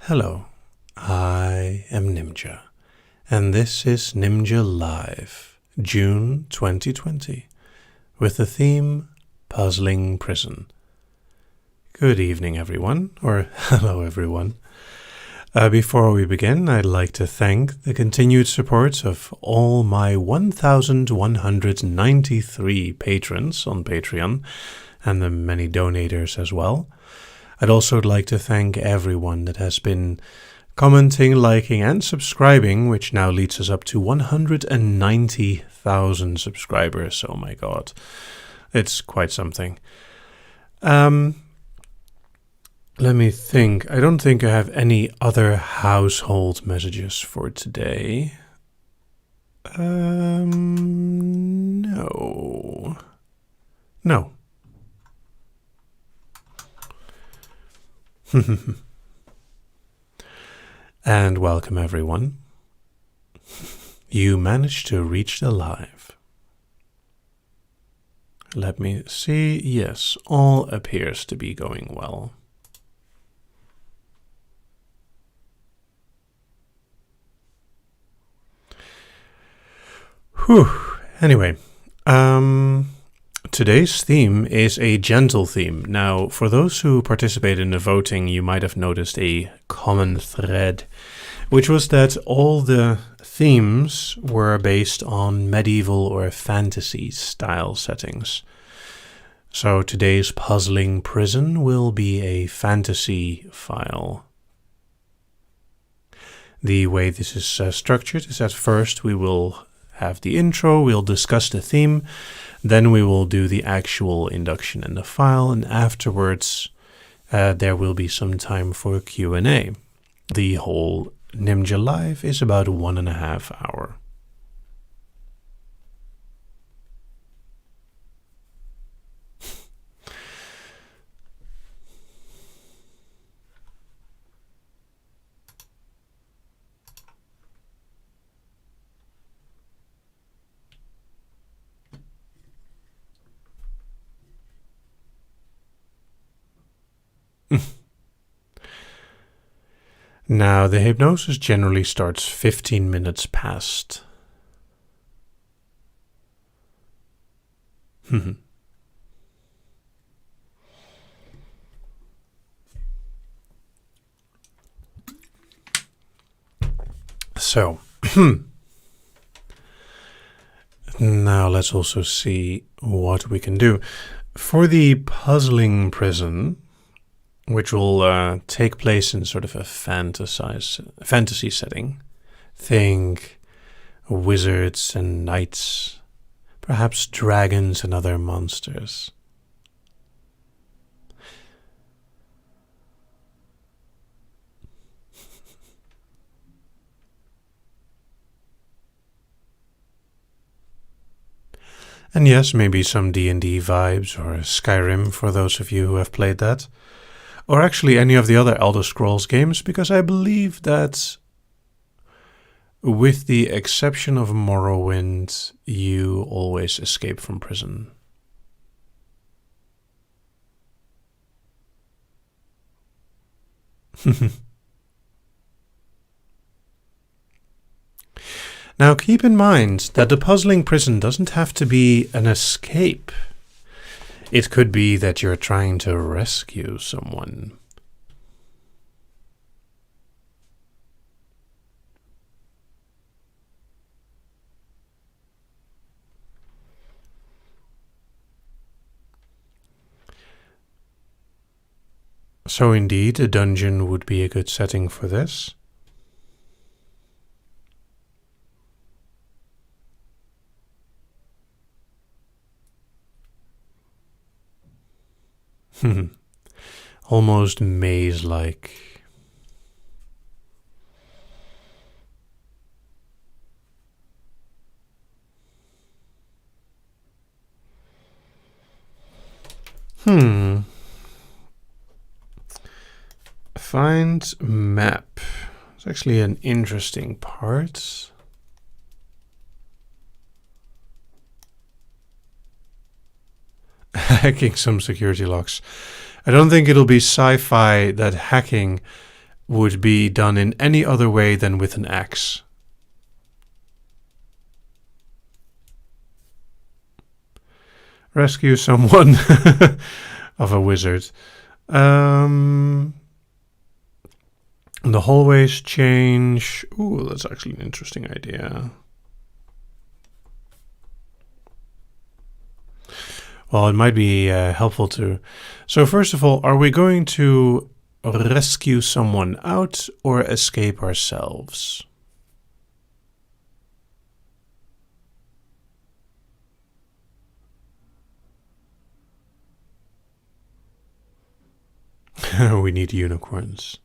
Hello, I am Nimja, and this is Nimja Live, June 2020, with the theme Puzzling Prison. Good evening, everyone, or hello, everyone. Before we begin, I'd like to thank the continued support of all my 1,193 patrons on Patreon, and the many donators as well. I'd also like to thank everyone that has been commenting, liking, and subscribing, which now leads us up to 190,000 subscribers. Oh my god. It's quite something. Let me think. I don't think I have any other household messages for today. No. No. And welcome, everyone. You managed to reach the live. Let me see. Yes, all appears to be going well. Whew. Anyway, today's theme is a gentle theme. Now, for those who participate in the voting, you might have noticed a common thread, which was that all the themes were based on medieval or fantasy style settings. So today's Puzzling Prison will be a fantasy file. The way this is structured is at first we will have the intro, we'll discuss the theme, then we will do the actual induction in the file, and afterwards there will be some time for Q&A. The whole Nimja Live is about 1.5 hours. Now, the hypnosis generally starts 15 minutes past. So, now let's also see what we can do. For the Puzzling Prison, which will take place in sort of a fantasy setting. Think wizards and knights, perhaps dragons and other monsters. And yes, maybe some D&D vibes or Skyrim for those of you who have played that. Or actually any of the other Elder Scrolls games, because I believe that with the exception of Morrowind, you always escape from prison. Now keep in mind that the Puzzling Prison doesn't have to be an escape. It could be that you're trying to rescue someone. So indeed, a dungeon would be a good setting for this. Almost maze-like. Find map. It's actually an interesting part. Hacking some security locks. I don't think it'll be sci-fi that hacking would be done in any other way than with an axe. Rescue someone of a wizard. The hallways change. Ooh, that's actually an interesting idea. Well, it might be helpful to. So first of all, are we going to rescue someone out or escape ourselves? We need unicorns.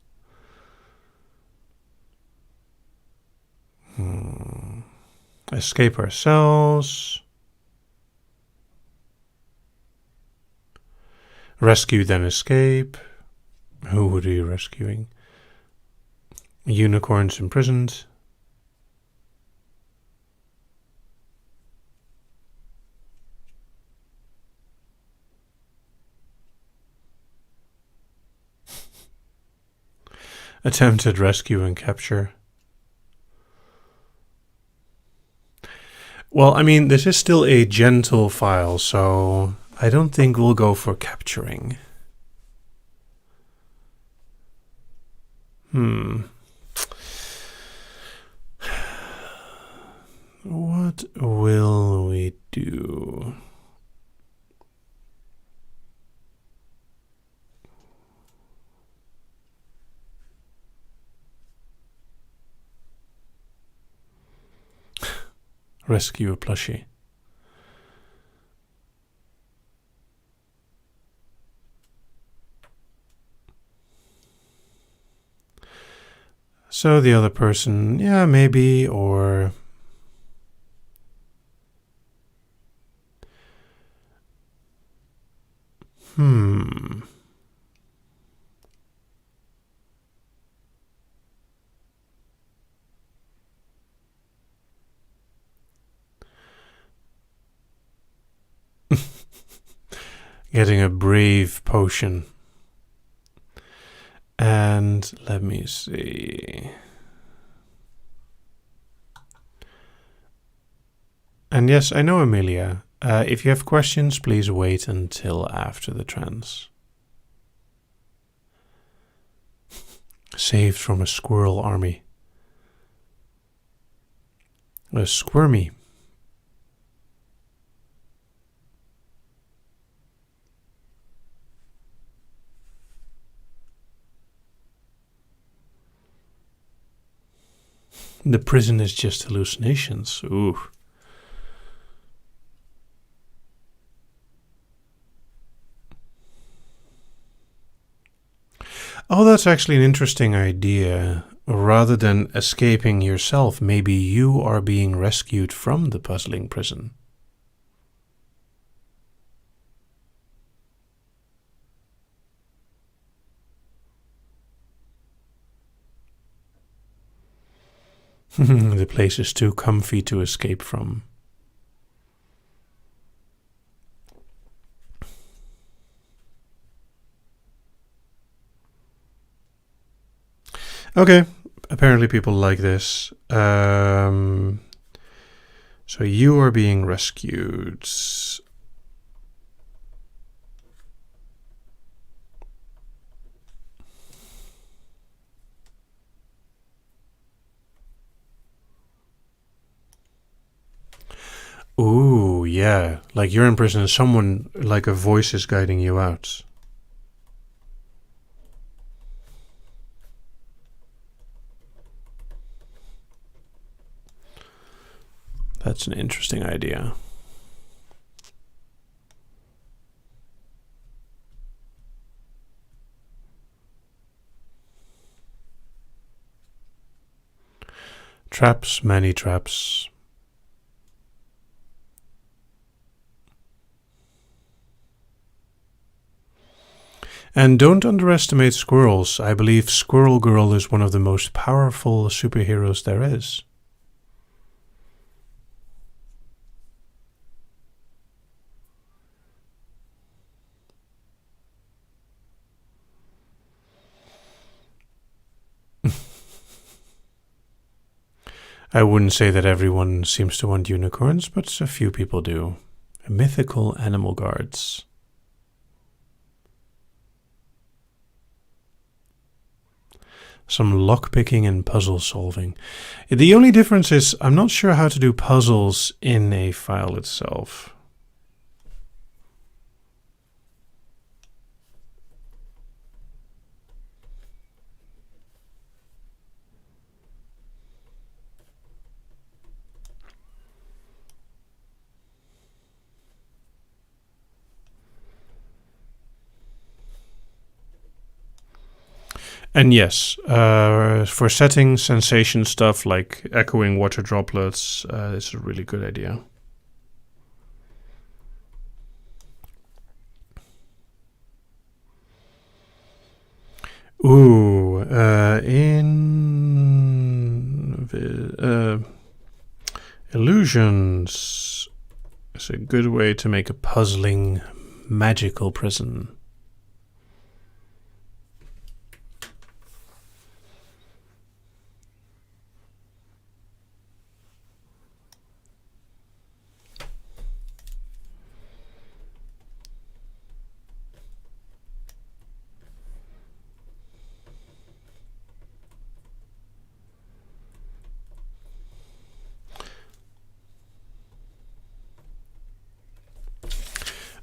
Escape ourselves. Rescue, then escape. Who would be rescuing? Unicorns imprisoned. Attempted rescue and capture. Well, I mean, this is still a gentle file, so I don't think we'll go for capturing. What will we do? Rescue a plushie. So the other person, yeah, maybe, or... Getting a brave potion. And let me see. And yes, I know, Amelia. If you have questions, please wait until after the trance. Saved from a squirrel army. A squirmy. The prison is just hallucinations. Ooh. Oh, that's actually an interesting idea. Rather than escaping yourself, maybe you are being rescued from the puzzling prison. The place is too comfy to escape from. Okay, apparently people like this. So you are being rescued. Ooh, yeah. Like you're in prison and someone, like a voice is guiding you out. That's an interesting idea. Traps, many traps. And don't underestimate squirrels. I believe Squirrel Girl is one of the most powerful superheroes there is. I wouldn't say that everyone seems to want unicorns, but a few people do. Mythical animal guards. Some lockpicking and puzzle solving. The only difference is I'm not sure how to do puzzles in a file itself. And yes, for setting sensation stuff like echoing water droplets, it's a really good idea. Ooh, illusions is a good way to make a puzzling, magical prison.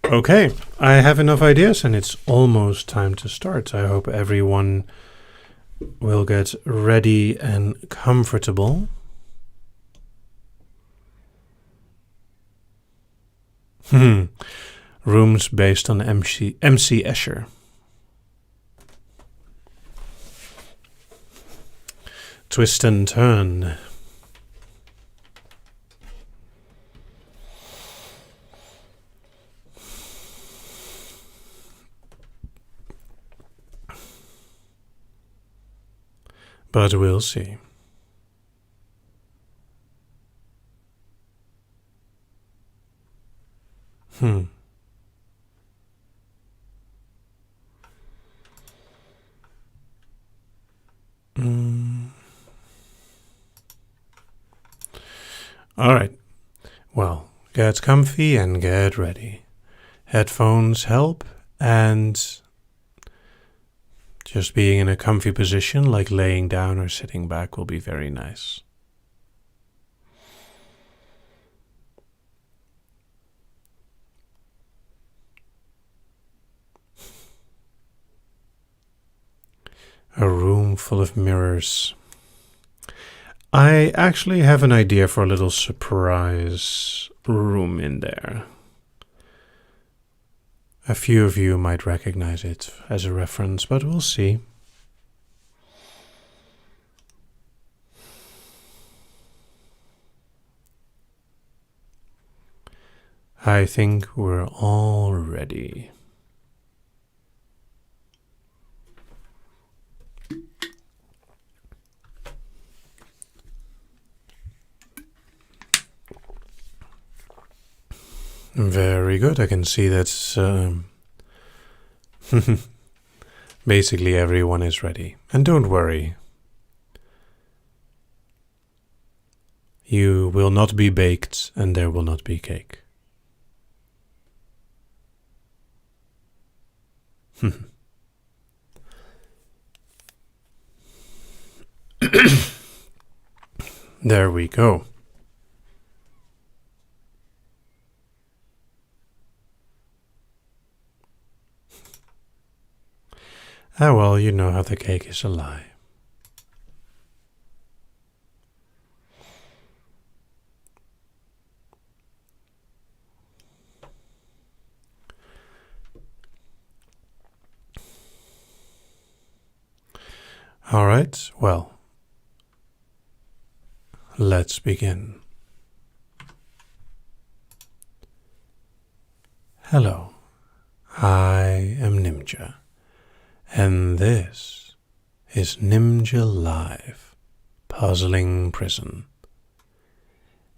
Okay, I have enough ideas and it's almost time to start. I hope everyone will get ready and comfortable. Rooms based on MC Escher. Twist and turn. But we'll see. All right. Well, get comfy and get ready. Headphones help, and just being in a comfy position, like laying down or sitting back, will be very nice. A room full of mirrors. I actually have an idea for a little surprise room in there. A few of you might recognize it as a reference, but we'll see. I think we're all ready. Very good. I can see that basically everyone is ready. And don't worry. You will not be baked and there will not be cake. There we go. Ah, well, you know how the cake is a lie. All right, well, let's begin. Hello, I am Nimja. And this is Nimja Live, Puzzling Prison.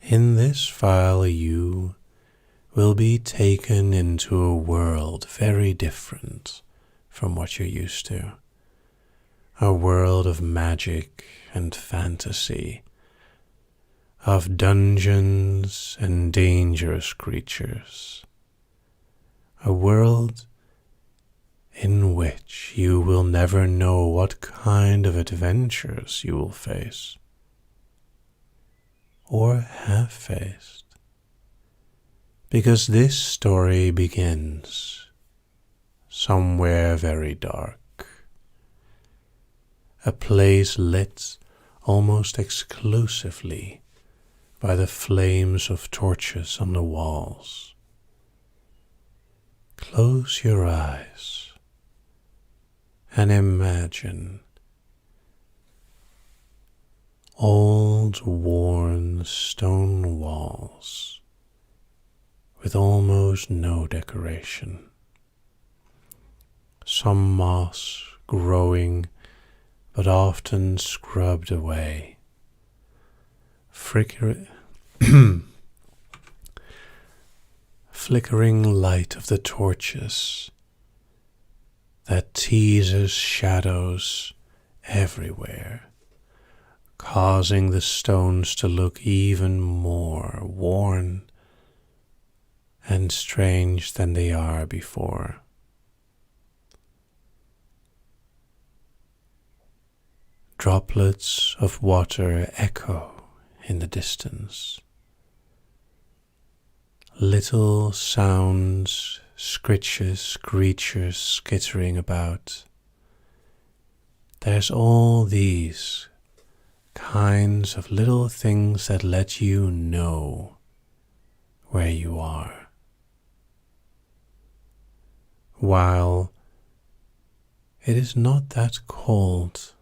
In this file you will be taken into a world very different from what you're used to. A world of magic and fantasy, of dungeons and dangerous creatures. A world in which you will never know what kind of adventures you will face or have faced, because this story begins somewhere very dark, a place lit almost exclusively by the flames of torches on the walls. Close your eyes and imagine old worn stone walls with almost no decoration. Some moss growing but often scrubbed away. Flickering light of the torches that teases shadows everywhere, causing the stones to look even more worn and strange than they are before. Droplets of water echo in the distance. Little sounds, screeches, skittering about. There's all these kinds of little things that let you know where you are. While it is not that cold,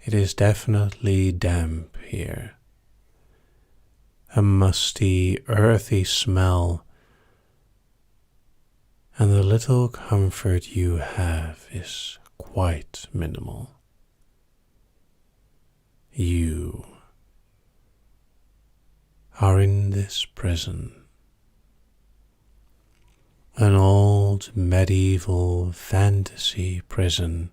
it is definitely damp here. A musty, earthy smell, and the little comfort you have is quite minimal. You are in this prison, an old medieval fantasy prison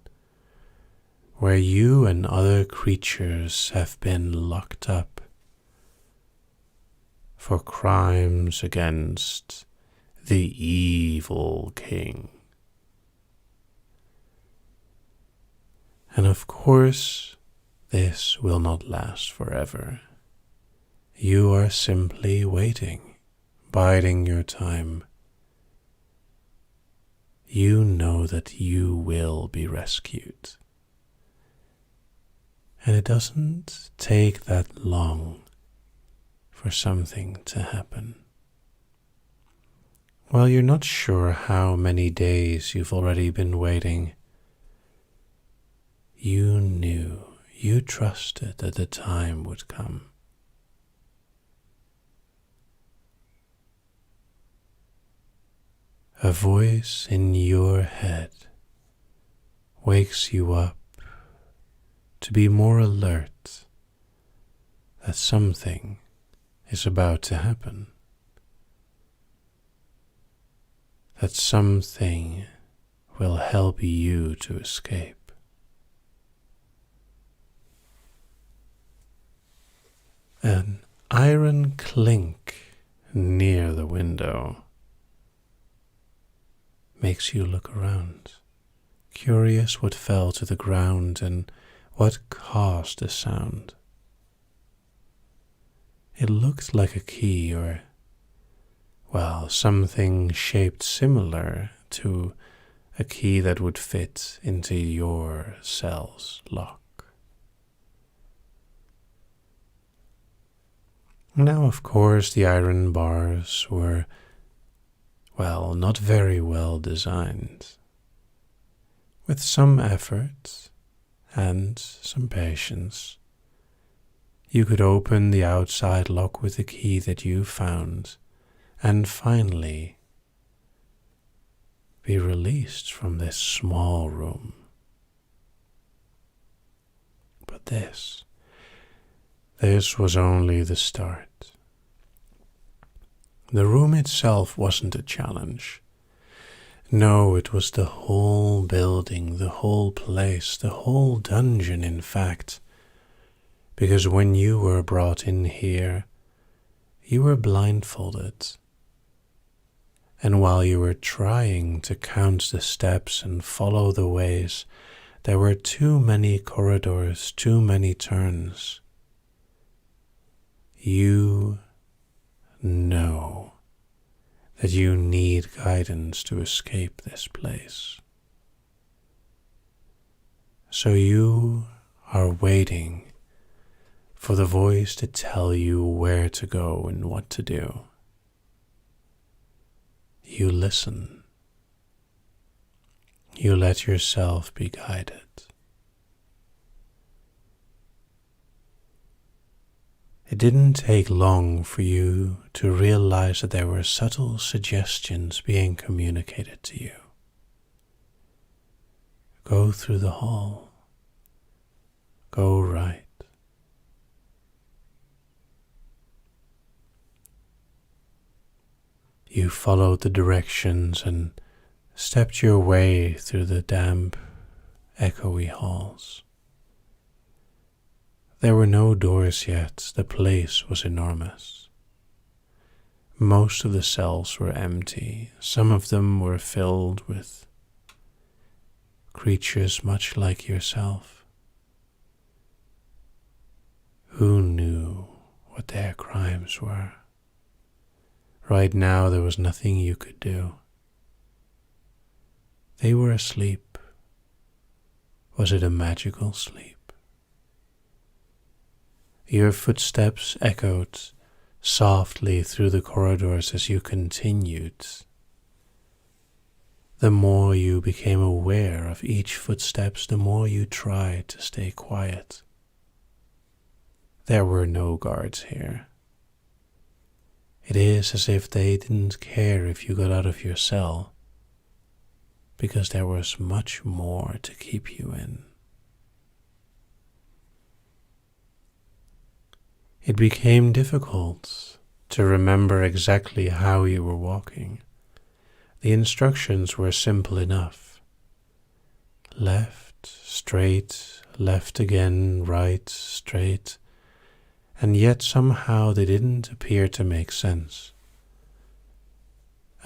where you and other creatures have been locked up for crimes against the evil king. And of course, this will not last forever. You are simply waiting, biding your time. You know that you will be rescued. And it doesn't take that long for something to happen. Well, you're not sure how many days you've already been waiting. You knew, you trusted that the time would come. A voice in your head wakes you up to be more alert that something is about to happen, that something will help you to escape. An iron clink near the window makes you look around, curious what fell to the ground and what caused the sound. It looked like a key or, well, something shaped similar to a key that would fit into your cell's lock. Now, of course, the iron bars were, well, not very well designed. With some effort and some patience, you could open the outside lock with the key that you found and finally be released from this small room. But this was only the start. The room itself wasn't a challenge. No, it was the whole building, the whole place, the whole dungeon, in fact, because when you were brought in here, you were blindfolded. And while you were trying to count the steps and follow the ways, there were too many corridors, too many turns. You know that you need guidance to escape this place. So you are waiting for the voice to tell you where to go and what to do. You listen. You let yourself be guided. It didn't take long for you to realize that there were subtle suggestions being communicated to you. Go through the hall. Go right. You followed the directions and stepped your way through the damp, echoey halls. There were no doors yet. The place was enormous. Most of the cells were empty. Some of them were filled with creatures much like yourself. Who knew what their crimes were? Right now there was nothing you could do. They were asleep. Was it a magical sleep? Your footsteps echoed softly through the corridors as you continued. The more you became aware of each footsteps, the more you tried to stay quiet. There were no guards here. It is as if they didn't care if you got out of your cell, because there was much more to keep you in. It became difficult to remember exactly how you were walking. The instructions were simple enough. Left, straight, left again, right, straight, and yet somehow they didn't appear to make sense.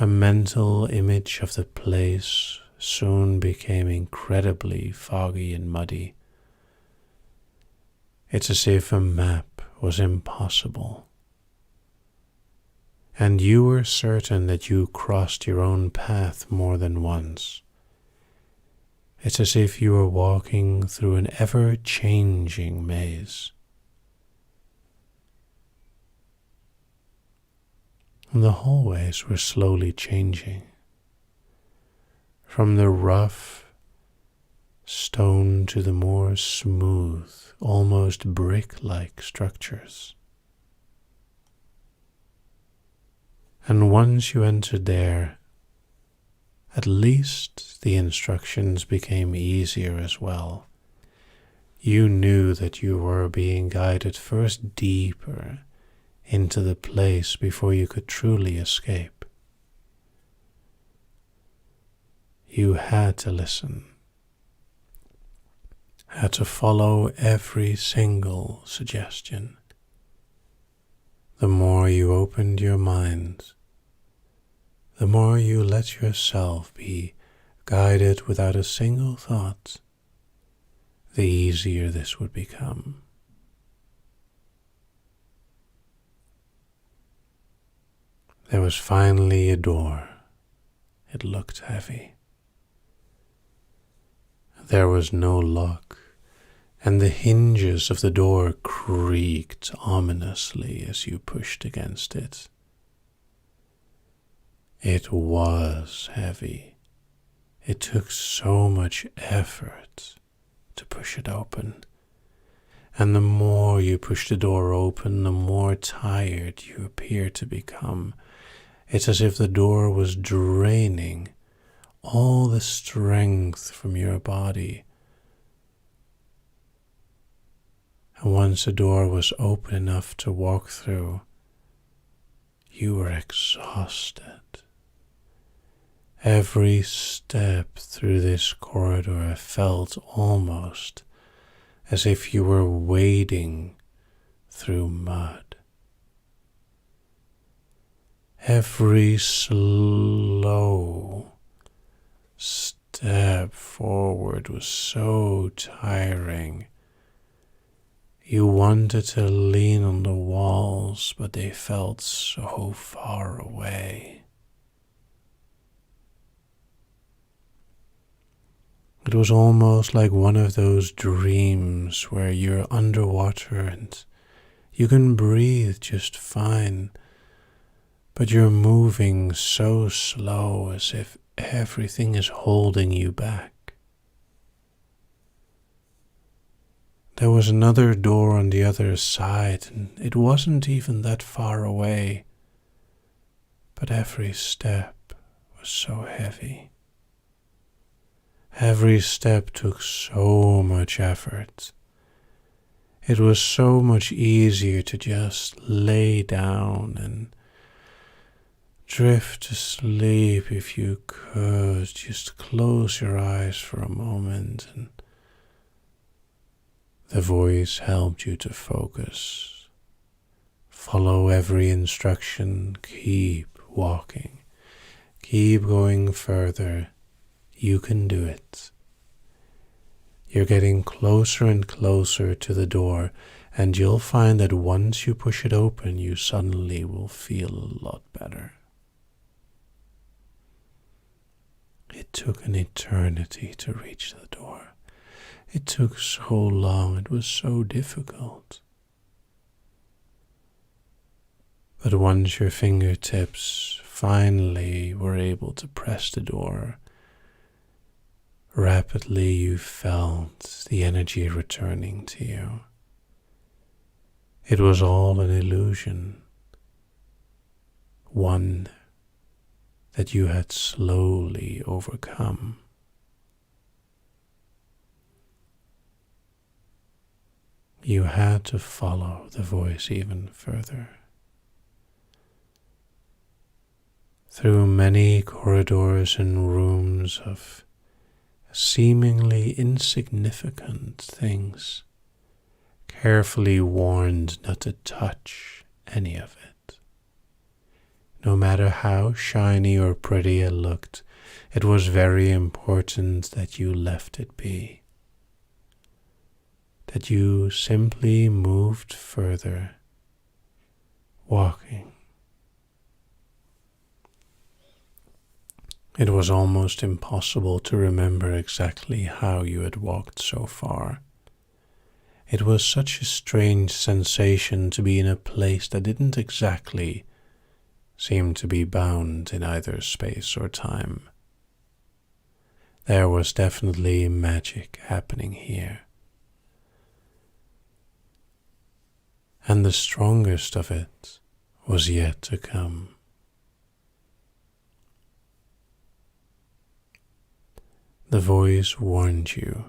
A mental image of the place soon became incredibly foggy and muddy. It's as if a map was impossible. And you were certain that you crossed your own path more than once. It's as if you were walking through an ever-changing maze. And the hallways were slowly changing. From the rough stone to the more smooth, almost brick-like structures. And once you entered there, at least the instructions became easier as well. You knew that you were being guided first deeper into the place before you could truly escape. You had to listen, had to follow every single suggestion. The more you opened your mind, the more you let yourself be guided without a single thought, the easier this would become. There was finally a door. It looked heavy. There was no lock, and the hinges of the door creaked ominously as you pushed against it. It was heavy. It took so much effort to push it open. And the more you push the door open, the more tired you appear to become. It's as if the door was draining all the strength from your body. And once the door was open enough to walk through, you were exhausted. Every step through this corridor felt almost as if you were wading through mud. Every slow step forward was so tiring. You wanted to lean on the walls, but they felt so far away. It was almost like one of those dreams where you're underwater and you can breathe just fine, but you're moving so slow as if everything is holding you back. There was another door on the other side, and it wasn't even that far away, but every step was so heavy. Every step took so much effort. It was so much easier to just lay down and drift to sleep if you could. Just close your eyes for a moment, and the voice helped you to focus. Follow every instruction, keep walking, keep going further. You can do it. You're getting closer and closer to the door, and you'll find that once you push it open, you suddenly will feel a lot better. It took an eternity to reach the door. It took so long, it was so difficult. But once your fingertips finally were able to press the door, rapidly you felt the energy returning to you. It was all an illusion, one that you had slowly overcome. You had to follow the voice even further. Through many corridors and rooms of seemingly insignificant things, carefully warned not to touch any of it. No matter how shiny or pretty it looked, it was very important that you left it be, that you simply moved further, walking. It was almost impossible to remember exactly how you had walked so far. It was such a strange sensation to be in a place that didn't exactly seem to be bound in either space or time. There was definitely magic happening here. And the strongest of it was yet to come. The voice warned you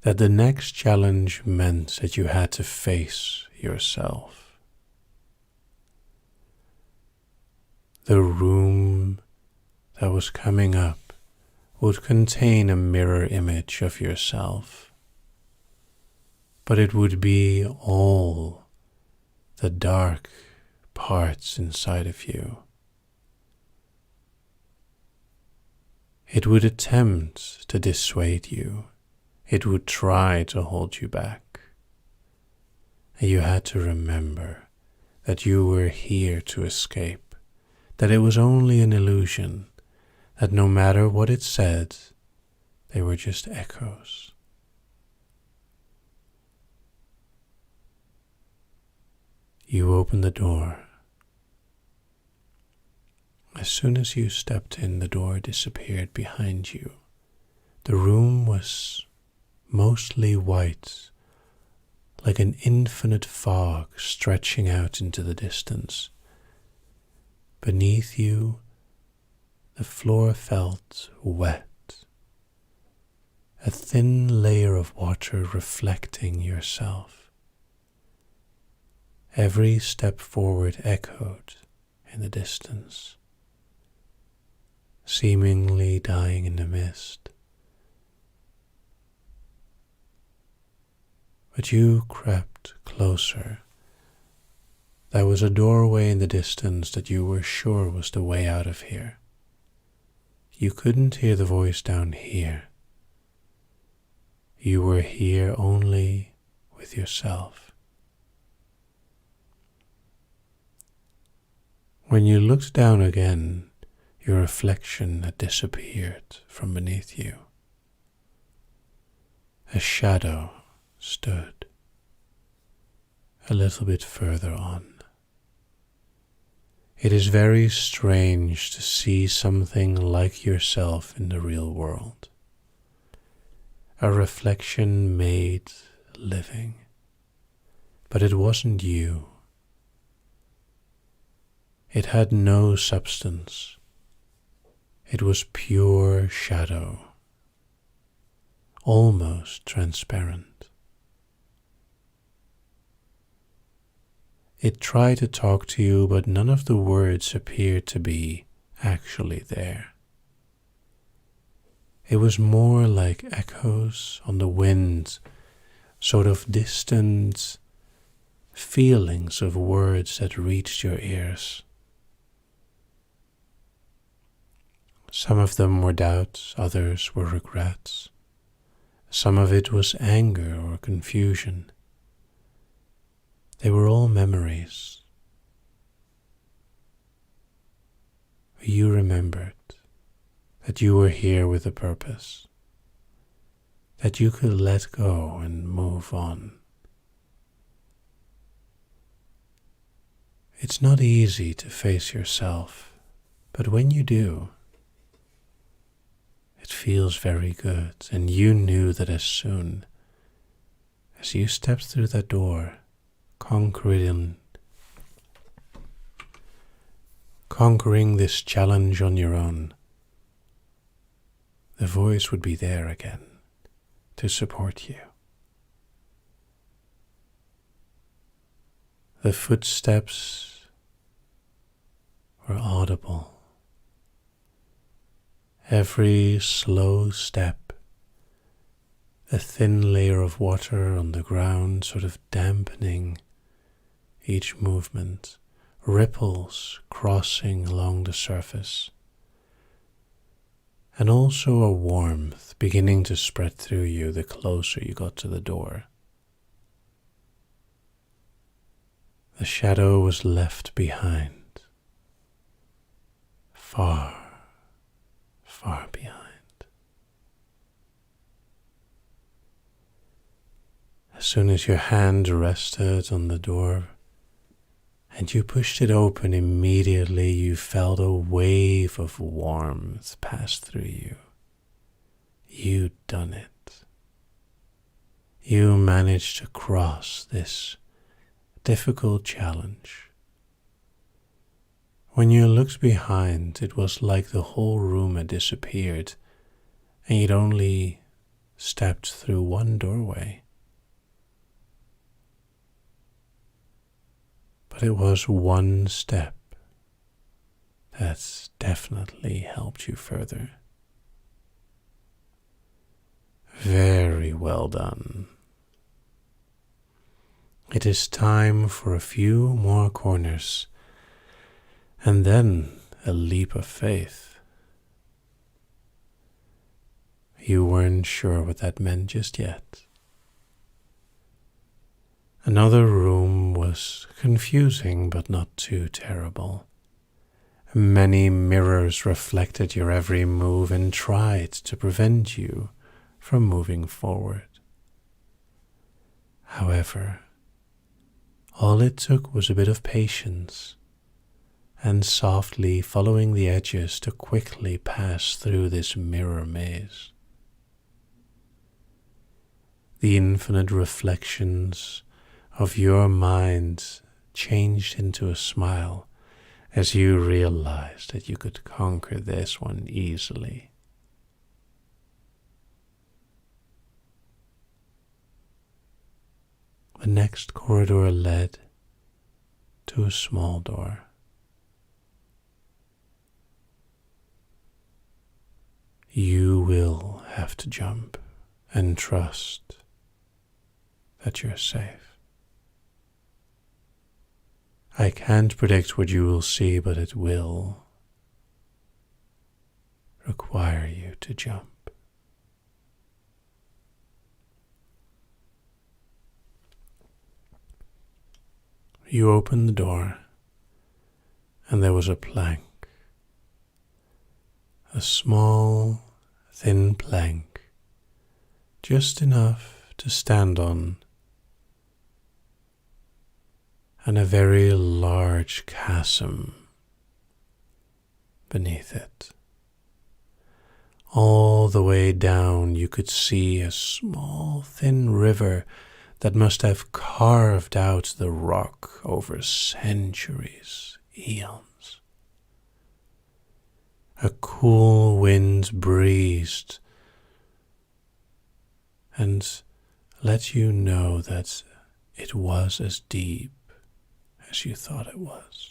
that the next challenge meant that you had to face yourself. The room that was coming up would contain a mirror image of yourself, but it would be all the dark parts inside of you. It would attempt to dissuade you. It would try to hold you back. And you had to remember that you were here to escape, that it was only an illusion, that no matter what it said, they were just echoes. You opened the door. As soon as you stepped in, the door disappeared behind you. The room was mostly white, like an infinite fog stretching out into the distance. Beneath you, the floor felt wet, a thin layer of water reflecting yourself. Every step forward echoed in the distance, seemingly dying in the mist. But you crept closer there was a doorway in the distance that you were sure was the way out of here. You couldn't hear the voice down here. You were here only with yourself. When you looked down again, your reflection had disappeared from beneath you. A shadow stood a little bit further on. It is very strange to see something like yourself in the real world. A reflection made living. But it wasn't you. It had no substance. It was pure shadow, almost transparent. It tried to talk to you, but none of the words appeared to be actually there. It was more like echoes on the wind, sort of distant feelings of words that reached your ears. Some of them were doubts, others were regrets. Some of it was anger or confusion. They were all memories. You remembered that you were here with a purpose, that you could let go and move on. It's not easy to face yourself, but when you do, it feels very good, and you knew that as soon as you stepped through that door, conquering this challenge on your own, the voice would be there again to support you. The footsteps were audible. Every slow step, a thin layer of water on the ground sort of dampening each movement, ripples crossing along the surface, and also a warmth beginning to spread through you the closer you got to the door. The shadow was left behind, far, far behind. As soon as your hand rested on the door and you pushed it open, immediately you felt a wave of warmth pass through you. You'd done it. You managed to cross this difficult challenge. When you looked behind, it was like the whole room had disappeared and you'd only stepped through one doorway. But it was one step that's definitely helped you further. Very well done. It is time for a few more corners, and then a leap of faith. You weren't sure what that meant just yet. Another room was confusing but not too terrible. Many mirrors reflected your every move and tried to prevent you from moving forward. However, all it took was a bit of patience and softly following the edges to quickly pass through this mirror maze. The infinite reflections of your mind changed into a smile as you realized that you could conquer this one easily. The next corridor led to a small door. You will have to jump and trust that you're safe. I can't predict what you will see, but it will require you to jump. You opened the door, and there was a plank. A small, thin plank, just enough to stand on, and a very large chasm beneath it. All the way down you could see a small, thin river that must have carved out the rock over centuries, eons. A cool wind breezed and let you know that it was as deep as you thought it was.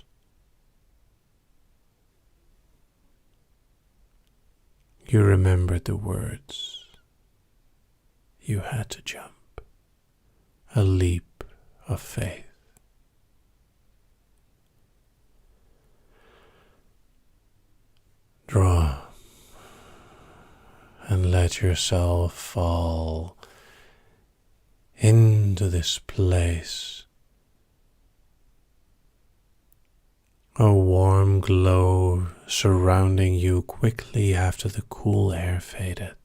You remembered the words. You had to jump. A leap of faith. Draw and let yourself fall into this place. A warm glow surrounding you quickly after the cool air faded.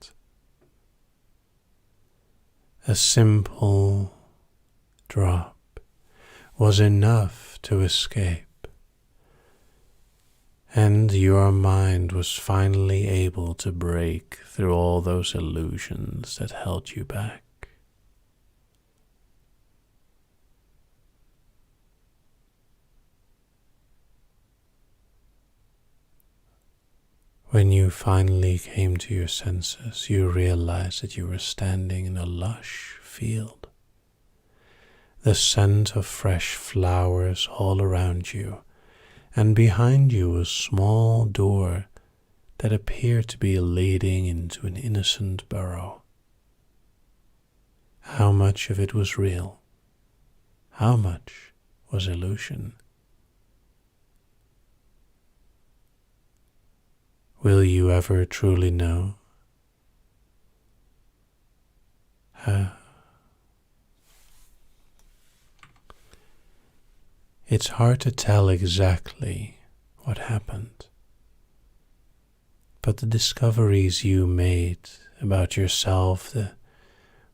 A simple drop was enough to escape. And your mind was finally able to break through all those illusions that held you back. When you finally came to your senses, you realized that you were standing in a lush field. The scent of fresh flowers all around you, and behind you a small door that appeared to be leading into an innocent burrow. How much of it was real? How much was illusion? Will you ever truly know? It's hard to tell exactly what happened, but the discoveries you made about yourself, the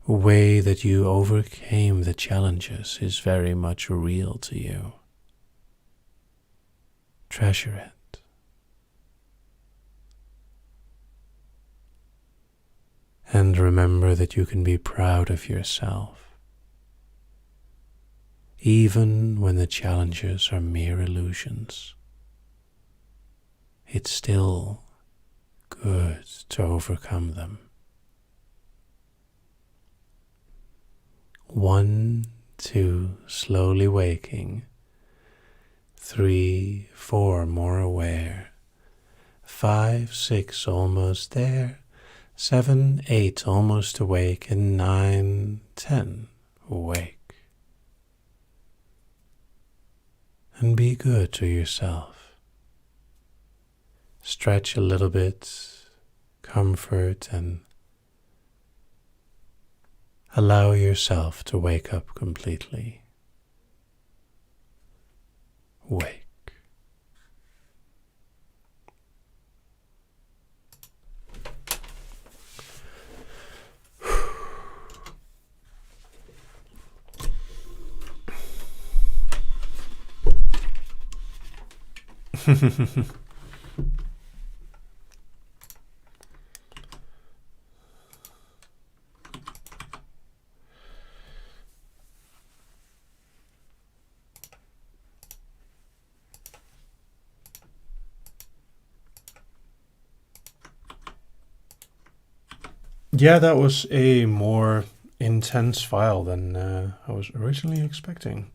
way that you overcame the challenges is very much real to you. Treasure it. And remember that you can be proud of yourself. Even when the challenges are mere illusions, it's still good to overcome them. 1, 2, slowly waking. 3, 4, more aware. 5, 6, almost there. 7, 8, almost awake. And 9, 10, awake. And be good to yourself. Stretch a little bit, comfort, and allow yourself to wake up completely. Wake. Yeah, that was a more intense file than I was originally expecting.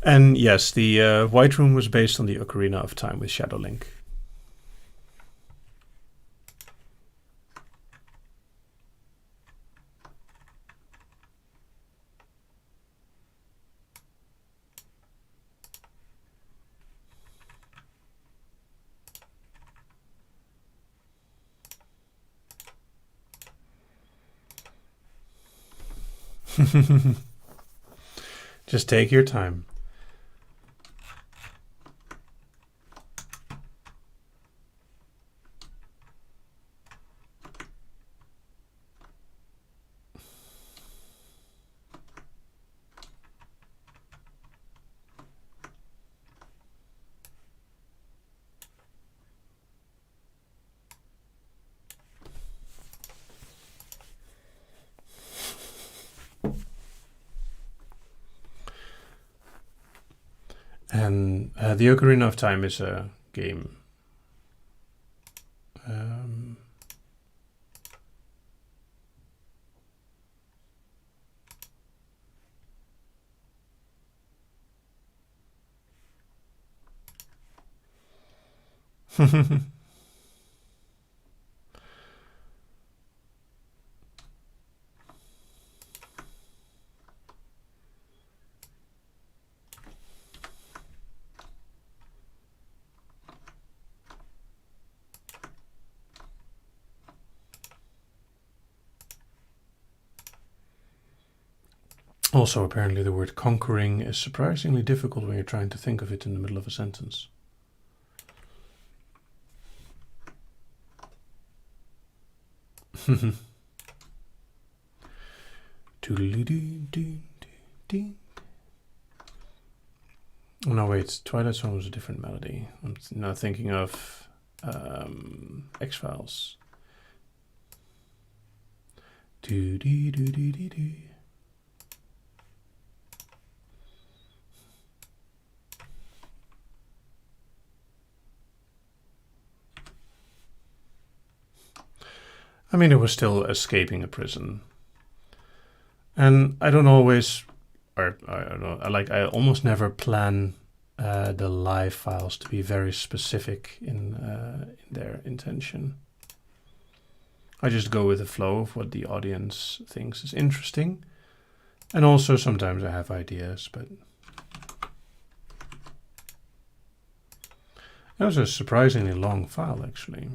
And yes, the White Room was based on the Ocarina of Time with Shadow Link. Just take your time. And the Ocarina of Time is a game. Also, apparently the word conquering is surprisingly difficult when you're trying to think of it in the middle of a sentence. Oh no, wait, Twilight Zone was a different melody. I'm now thinking of X-Files. I mean, it was still escaping a prison. And I don't always, or I don't know, I almost never plan the live files to be very specific in their intention. I just go with the flow of what the audience thinks is interesting. And also sometimes I have ideas, but that was a surprisingly long file actually.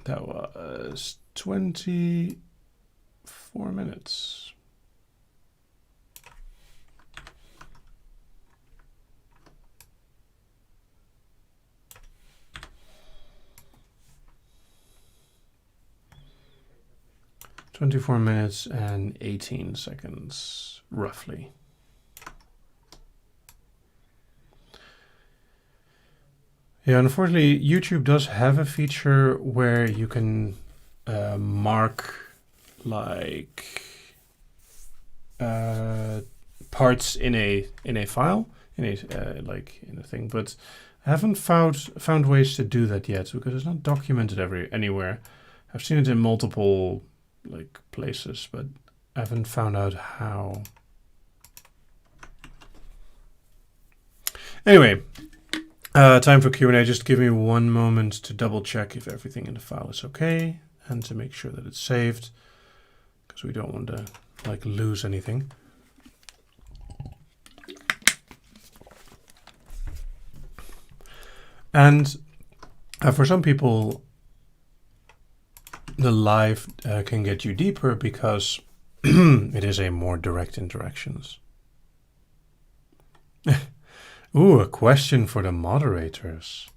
That was 24 minutes. "24 minutes and 18 seconds, roughly." Yeah, unfortunately, YouTube does have a feature where you can mark like parts in a file, in a like in a thing, but I haven't found ways to do that yet because it's not documented anywhere. I've seen it in multiple like places, but I haven't found out how. Anyway. Time for Q&A. Just give me one moment to double check if everything in the file is okay and to make sure that it's saved because we don't want to like lose anything. And for some people, the live can get you deeper because it is a more direct interactions. Ooh, a question for the moderators.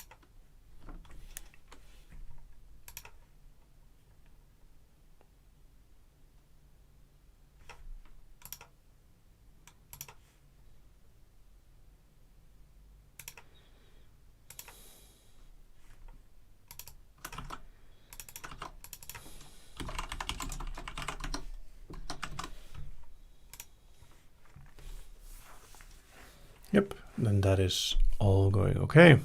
Yep, then that is all going okay.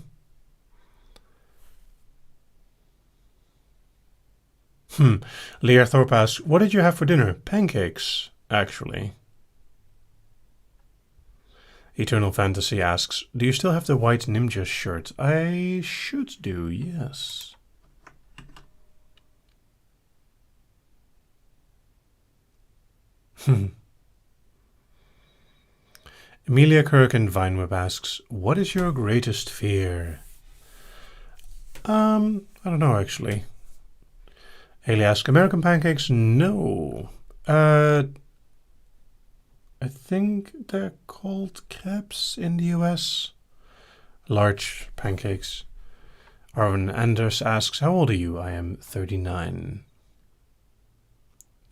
Leah Thorpe asks, what did you have for dinner? Pancakes, actually. Eternal Fantasy asks, do you still have the white Nimja shirt? I should do, yes. Emilia Kirk and Vineweb asks, what is your greatest fear? I don't know, actually. Haley asks, American pancakes? No. I think they're called crepes in the US. Large pancakes. Arvin Anders asks, how old are you? I am 39.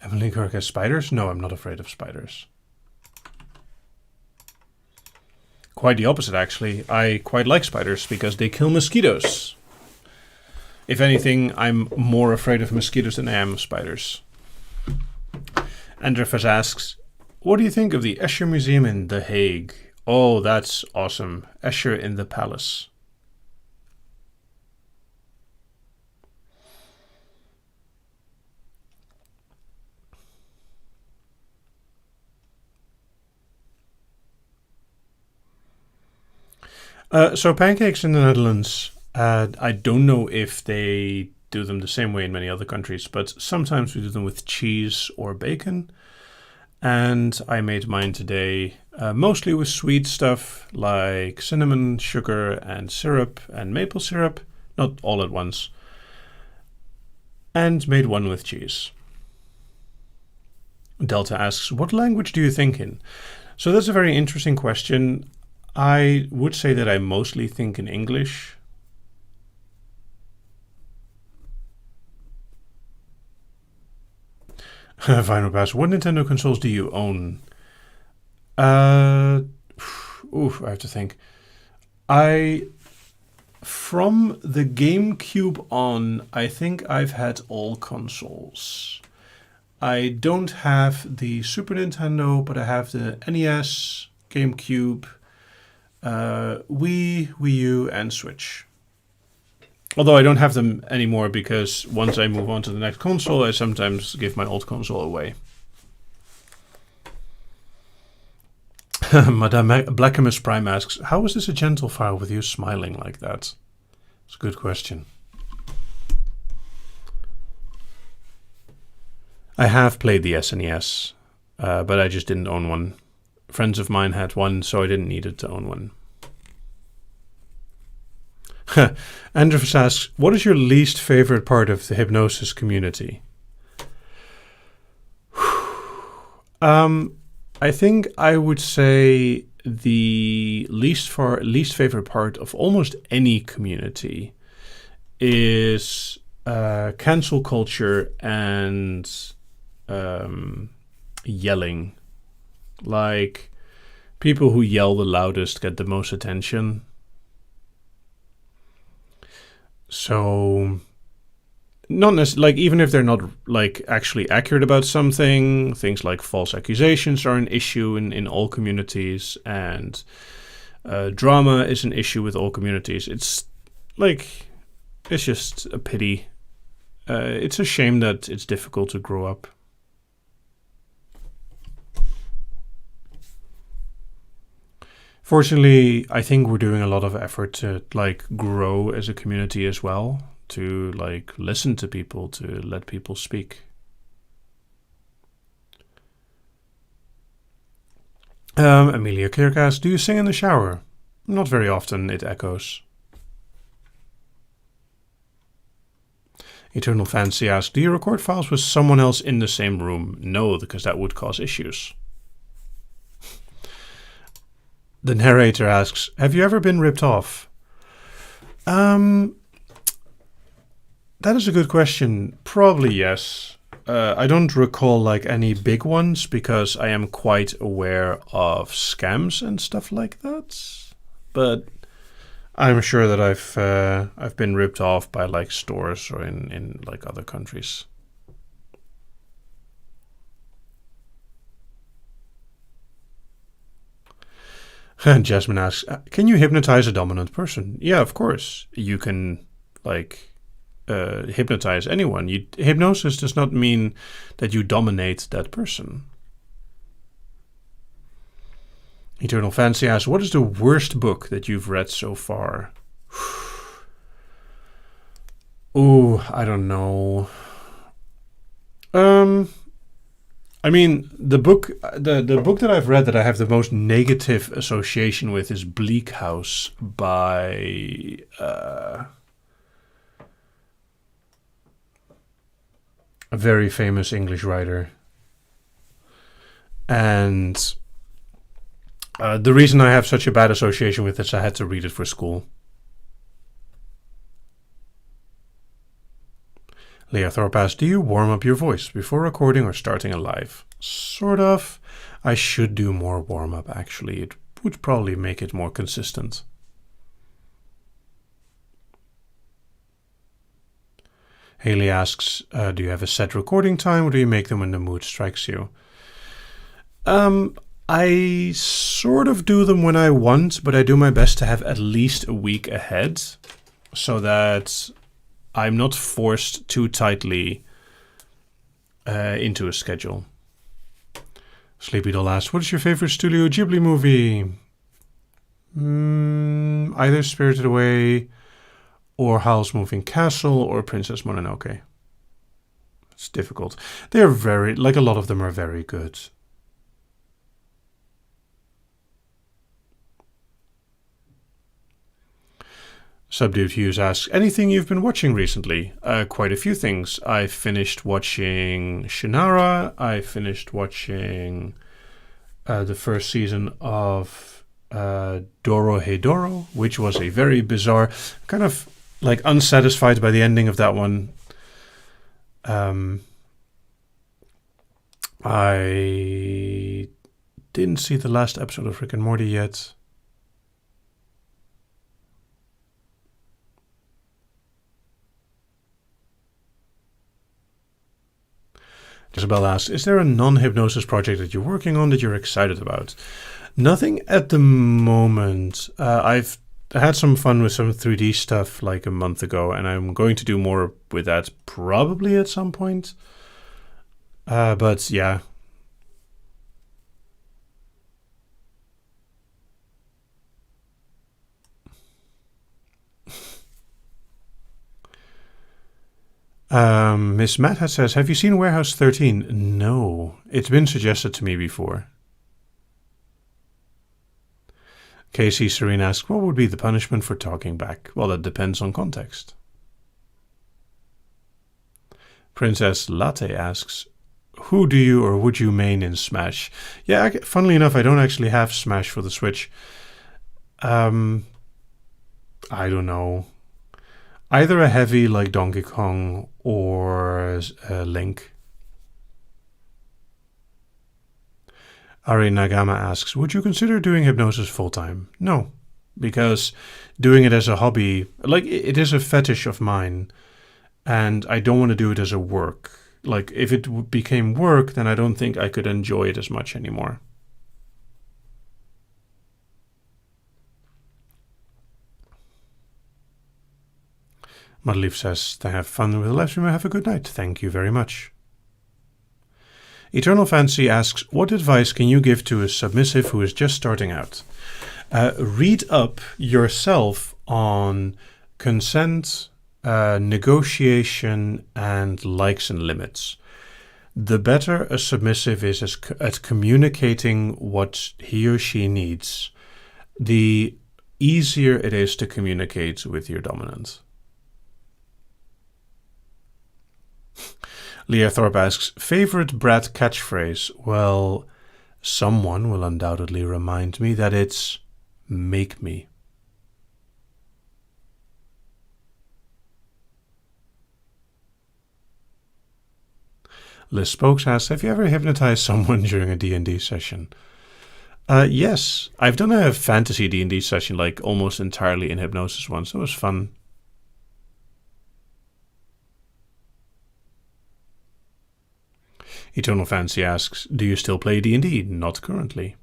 Emily Kirk has spiders? No, I'm not afraid of spiders. Quite the opposite, actually. I quite like spiders because they kill mosquitoes. If anything, I'm more afraid of mosquitoes than I am of spiders. Andrefas asks, what do you think of the Escher Museum in The Hague? Oh, that's awesome. Escher in the Palace. So pancakes in the Netherlands, I don't know if they do them the same way in many other countries, but sometimes we do them with cheese or bacon. And I made mine today mostly with sweet stuff like cinnamon, sugar, and syrup and maple syrup, not all at once. And made one with cheese. Delta asks, what language do you think in? So that's a very interesting question. I would say that I mostly think in English. Final pass. What Nintendo consoles do you own? I have to think. From the GameCube on, I think I've had all consoles. I don't have the Super Nintendo, but I have the NES, GameCube, Wii, Wii U, and Switch. Although I don't have them anymore because once I move on to the next console, I sometimes give my old console away. Madame Blackamus Prime asks, how is this a gentle file with you smiling like that? It's a good question. I have played the SNES, but I just didn't own one. Friends of mine had one, so I didn't need it to own one. Andrews asks, what is your least favorite part of the hypnosis community? I think I would say the least favorite part of almost any community is cancel culture and yelling. Like, people who yell the loudest get the most attention. So, not necessarily, like, even if they're not like actually accurate about something, things like false accusations are an issue in all communities, and drama is an issue with all communities. It's like, it's just a pity. It's a shame that it's difficult to grow up. Fortunately, I think we're doing a lot of effort to like grow as a community as well, to like listen to people, to let people speak. Amelia Kirk asks, do you sing in the shower? Not very often, it echoes. Eternal Fantasy asks, do you record files with someone else in the same room? No, because that would cause issues. The narrator asks, have you ever been ripped off? That is a good question. Probably yes. I don't recall like any big ones because I am quite aware of scams and stuff like that. But I'm sure that I've been ripped off by like stores or in like other countries. Jasmine asks, can you hypnotize a dominant person? Yeah, of course. You can, like, hypnotize anyone. Hypnosis does not mean that you dominate that person. Eternal Fancy asks, what is the worst book that you've read so far? Oh, I don't know. I mean, the book that I've read that I have the most negative association with is Bleak House by a very famous English writer. And the reason I have such a bad association with it is I had to read it for school. Leah Thorpe asks, do you warm up your voice before recording or starting a live? Sort of. I should do more warm up, actually. It would probably make it more consistent. Haley asks, do you have a set recording time or do you make them when the mood strikes you? I sort of do them when I want, but I do my best to have at least a week ahead so that I'm not forced too tightly into a schedule. Sleepy Doll asks, what is your favorite Studio Ghibli movie? Either Spirited Away or Howl's Moving Castle or Princess Mononoke. It's difficult. They're very, like a lot of them are very good. Subdued Hughes asks, anything you've been watching recently? Quite a few things. I finished watching Shannara. I finished watching the first season of Dorohedoro, which was a very bizarre, kind of like unsatisfied by the ending of that one. I didn't see the last episode of Rick and Morty yet. Isabel asks, is there a non-hypnosis project that you're working on that you're excited about? Nothing at the moment. I've had some fun with some 3D stuff like a month ago, and I'm going to do more with that probably at some point. But yeah. Miss Matt says, have you seen Warehouse 13? No, it's been suggested to me before. Casey Serene asks, what would be the punishment for talking back? Well, that depends on context. Princess Latte asks, who do you or would you main in Smash? Yeah, funnily enough, I don't actually have Smash for the Switch. I don't know. Either a heavy like Donkey Kong or Link. Ari Nagama asks, would you consider doing hypnosis full-time? No, because doing it as a hobby, like it is a fetish of mine, and I don't want to do it as a work. Like if it became work, then I don't think I could enjoy it as much anymore. Mudleaf says, to have fun with the live stream, have a good night. Thank you very much. Eternal Fancy asks, what advice can you give to a submissive who is just starting out? Read up yourself on consent, negotiation, and likes and limits. The better a submissive is at communicating what he or she needs, the easier it is to communicate with your dominant. Leah Thorpe asks, favorite brat catchphrase? Well, someone will undoubtedly remind me that it's make me. Liz Spokes asks, have you ever hypnotized someone during a D&D session? Yes, I've done a fantasy D&D session like almost entirely in hypnosis once. It was fun. Eternal Fancy asks, do you still play D&D? Not currently.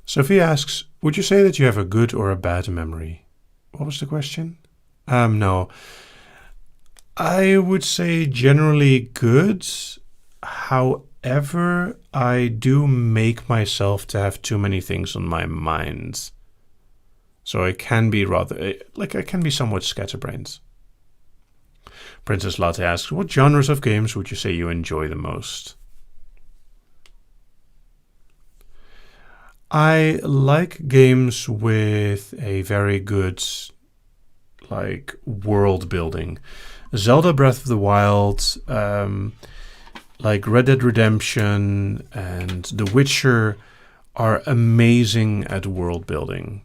Sophie asks, would you say that you have a good or a bad memory? What was the question? No. I would say generally good. However, whenever I do make myself to have too many things on my mind. So I can be I can be somewhat scatterbrained. Princess Latte asks, what genres of games would you say you enjoy the most? I like games with a very good, world building. Zelda Breath of the Wild, like Red Dead Redemption and The Witcher are amazing at world building.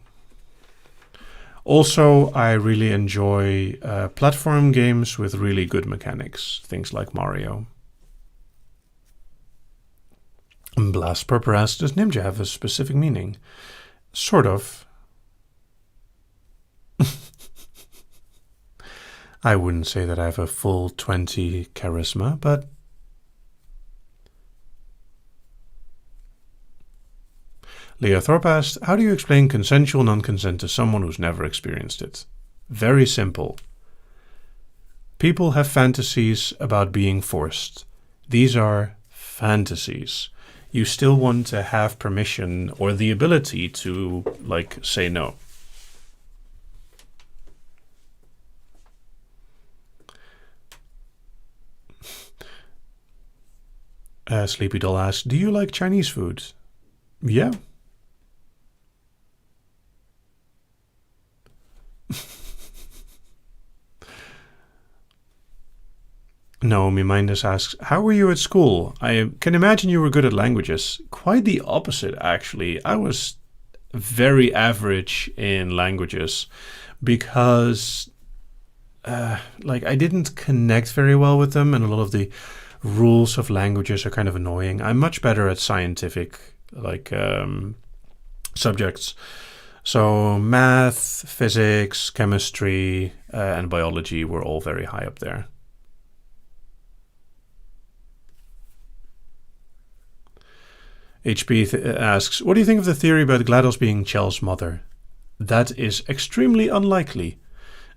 Also, I really enjoy platform games with really good mechanics, things like Mario. Blast Purple asks, does Nimja have a specific meaning? Sort of. I wouldn't say that I have a full 20 charisma, but Leo Thorpe asked, how do you explain consensual non-consent to someone who's never experienced it? Very simple. People have fantasies about being forced. These are fantasies. You still want to have permission or the ability to, say no. Sleepy Doll asks, do you like Chinese food? Yeah. Naomi Mindus asks, how were you at school? I can imagine you were good at languages. Quite the opposite, actually. I was very average in languages because, I didn't connect very well with them, and a lot of the rules of languages are kind of annoying. I'm much better at scientific, subjects. So math, physics, chemistry, and biology were all very high up there. HP asks, what do you think of the theory about GLaDOS being Chell's mother? That is extremely unlikely.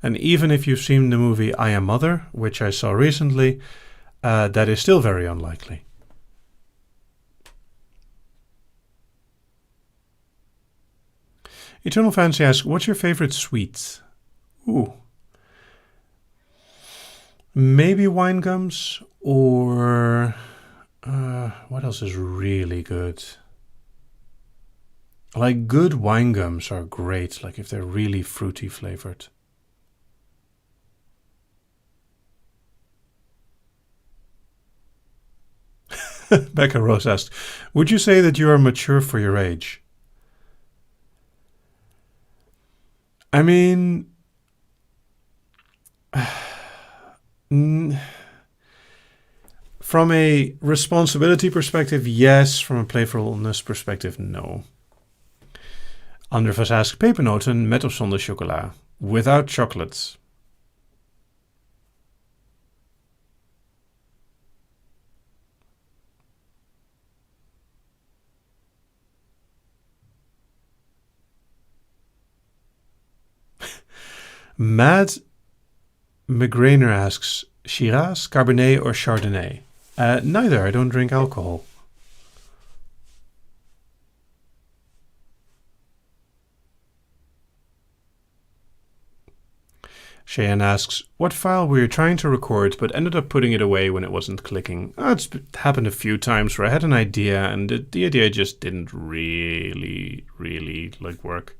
And even if you've seen the movie I Am Mother, which I saw recently, that is still very unlikely. Eternal Fancy asks, what's your favorite sweet? Ooh. Maybe wine gums, or what else is really good? Good wine gums are great, if they're really fruity flavored. Becca Rose asked, would you say that you are mature for your age? I mean, from a responsibility perspective, yes. From a playfulness perspective, no. Andervas asks, pepernoten met of zonder chocola? Without chocolate. Matt McGrainer asks, Shiraz, Cabernet, or Chardonnay? Neither. I don't drink alcohol. Cheyenne asks, what file were you trying to record but ended up putting it away when it wasn't clicking? It's happened a few times where I had an idea and the idea just didn't really work.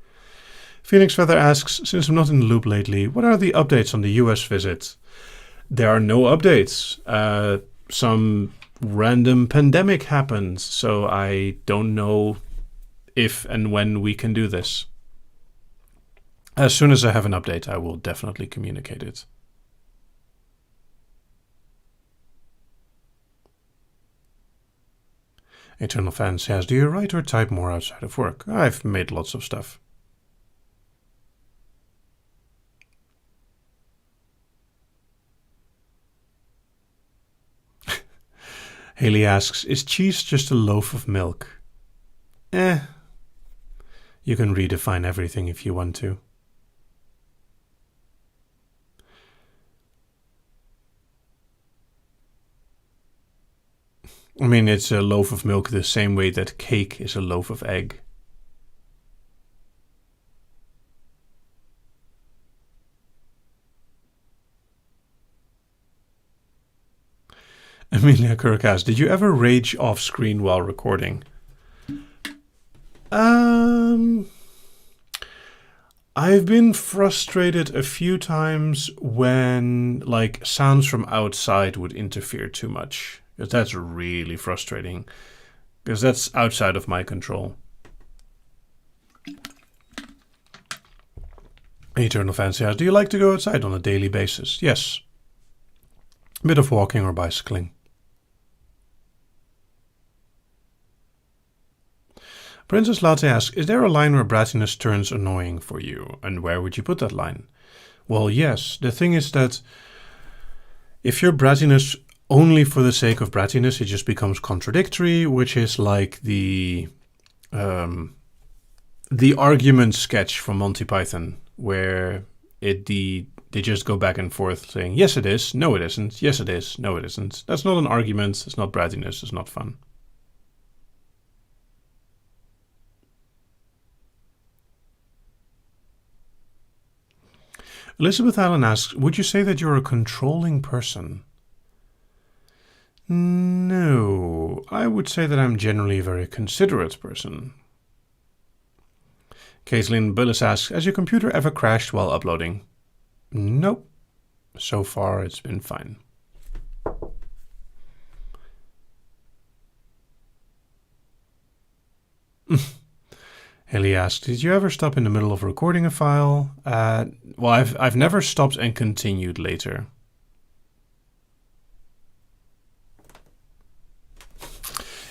Phoenix Feather asks, since I'm not in the loop lately, what are the updates on the US visit? There are no updates. Some random pandemic happened, so I don't know if and when we can do this. As soon as I have an update, I will definitely communicate it. Eternal Fan says, do you write or type more outside of work? I've made lots of stuff. Haley asks, is cheese just a loaf of milk? You can redefine everything if you want to. I mean, it's a loaf of milk the same way that cake is a loaf of egg. Amelia Kurkas, did you ever rage off screen while recording? I've been frustrated a few times when like sounds from outside would interfere too much. Because that's really frustrating. Because that's outside of my control. Eternal Fancy House, do you like to go outside on a daily basis? Yes. A bit of walking or bicycling. Princess Latte asks, is there a line where brattiness turns annoying for you? And where would you put that line? Well, yes. The thing is that if your brattiness only for the sake of brattiness, it just becomes contradictory, which is like the argument sketch from Monty Python, where they just go back and forth saying, yes it is, no it isn't, yes it is, no it isn't. That's not an argument, it's not brattiness, it's not fun. Elizabeth Allen asks, would you say that you're a controlling person? No, I would say that I'm generally a very considerate person. Caitlin Billis asks, has your computer ever crashed while uploading? Nope. So far it's been fine. Haley asks, did you ever stop in the middle of recording a file? Well, I've never stopped and continued later.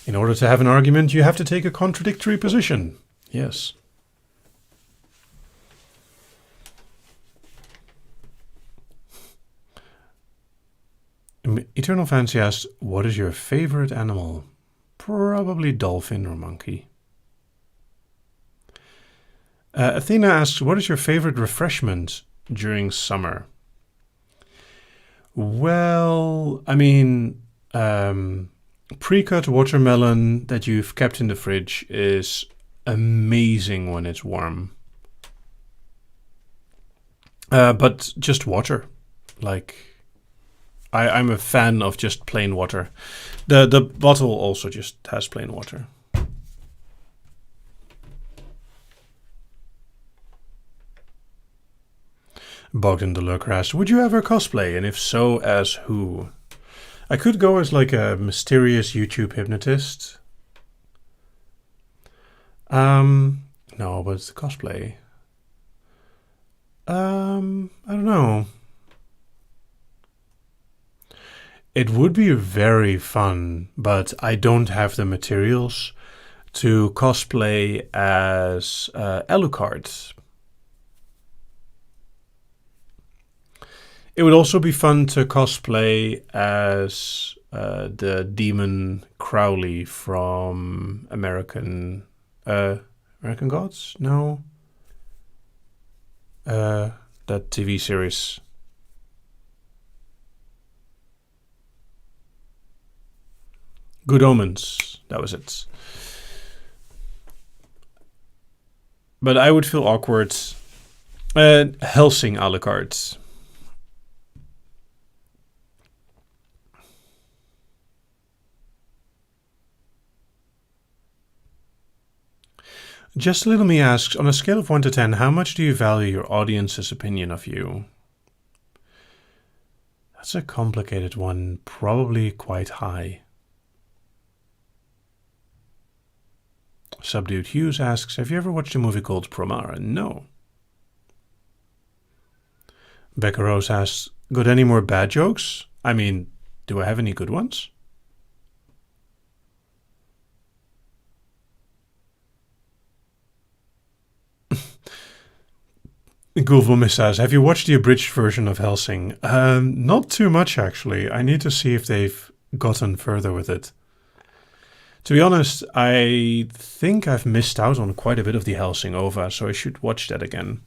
In order to have an argument, you have to take a contradictory position. Yes. Eternal Fancy asks, what is your favorite animal? Probably dolphin or monkey. Athena asks, what is your favorite refreshment during summer? Well, I mean, pre-cut watermelon that you've kept in the fridge is amazing when it's warm. But just water. Like, I'm a fan of just plain water. The bottle also just has plain water. Bogdan the Lurker asks, would you ever cosplay? And if so, as who? I could go as like a mysterious YouTube hypnotist. No, but it's cosplay. I don't know. It would be very fun, but I don't have the materials to cosplay as Alucard. It would also be fun to cosplay as the demon Crowley from American Gods? No. That TV series. Good Omens. That was it. But I would feel awkward. Helsing Alucard. Just Little Me asks, on a scale of 1 to 10, how much do you value your audience's opinion of you? That's a complicated one, probably quite high. Subdued Hughes asks, have you ever watched a movie called Promare? No. Becca Rose asks, got any more bad jokes? I mean, do I have any good ones? Gulvomis says, have you watched the abridged version of Helsing? Not too much, actually. I need to see if they've gotten further with it. To be honest, I think I've missed out on quite a bit of the Helsing OVA, so I should watch that again.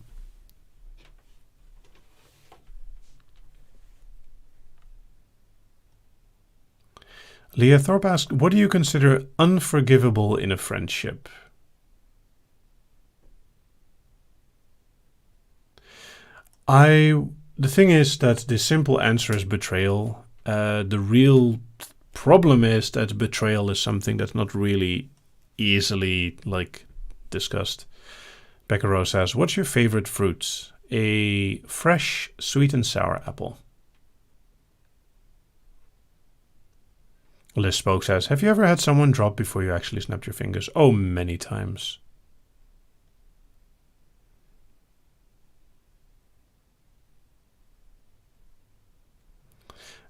Leah Thorpe asks, what do you consider unforgivable in a friendship? The thing is that the simple answer is betrayal. The real problem is that betrayal is something that's not really easily discussed. Becca Rose says, what's your favorite fruit? A fresh, sweet and sour apple. Liz Spoke says, have you ever had someone drop before you actually snapped your fingers? Oh, many times.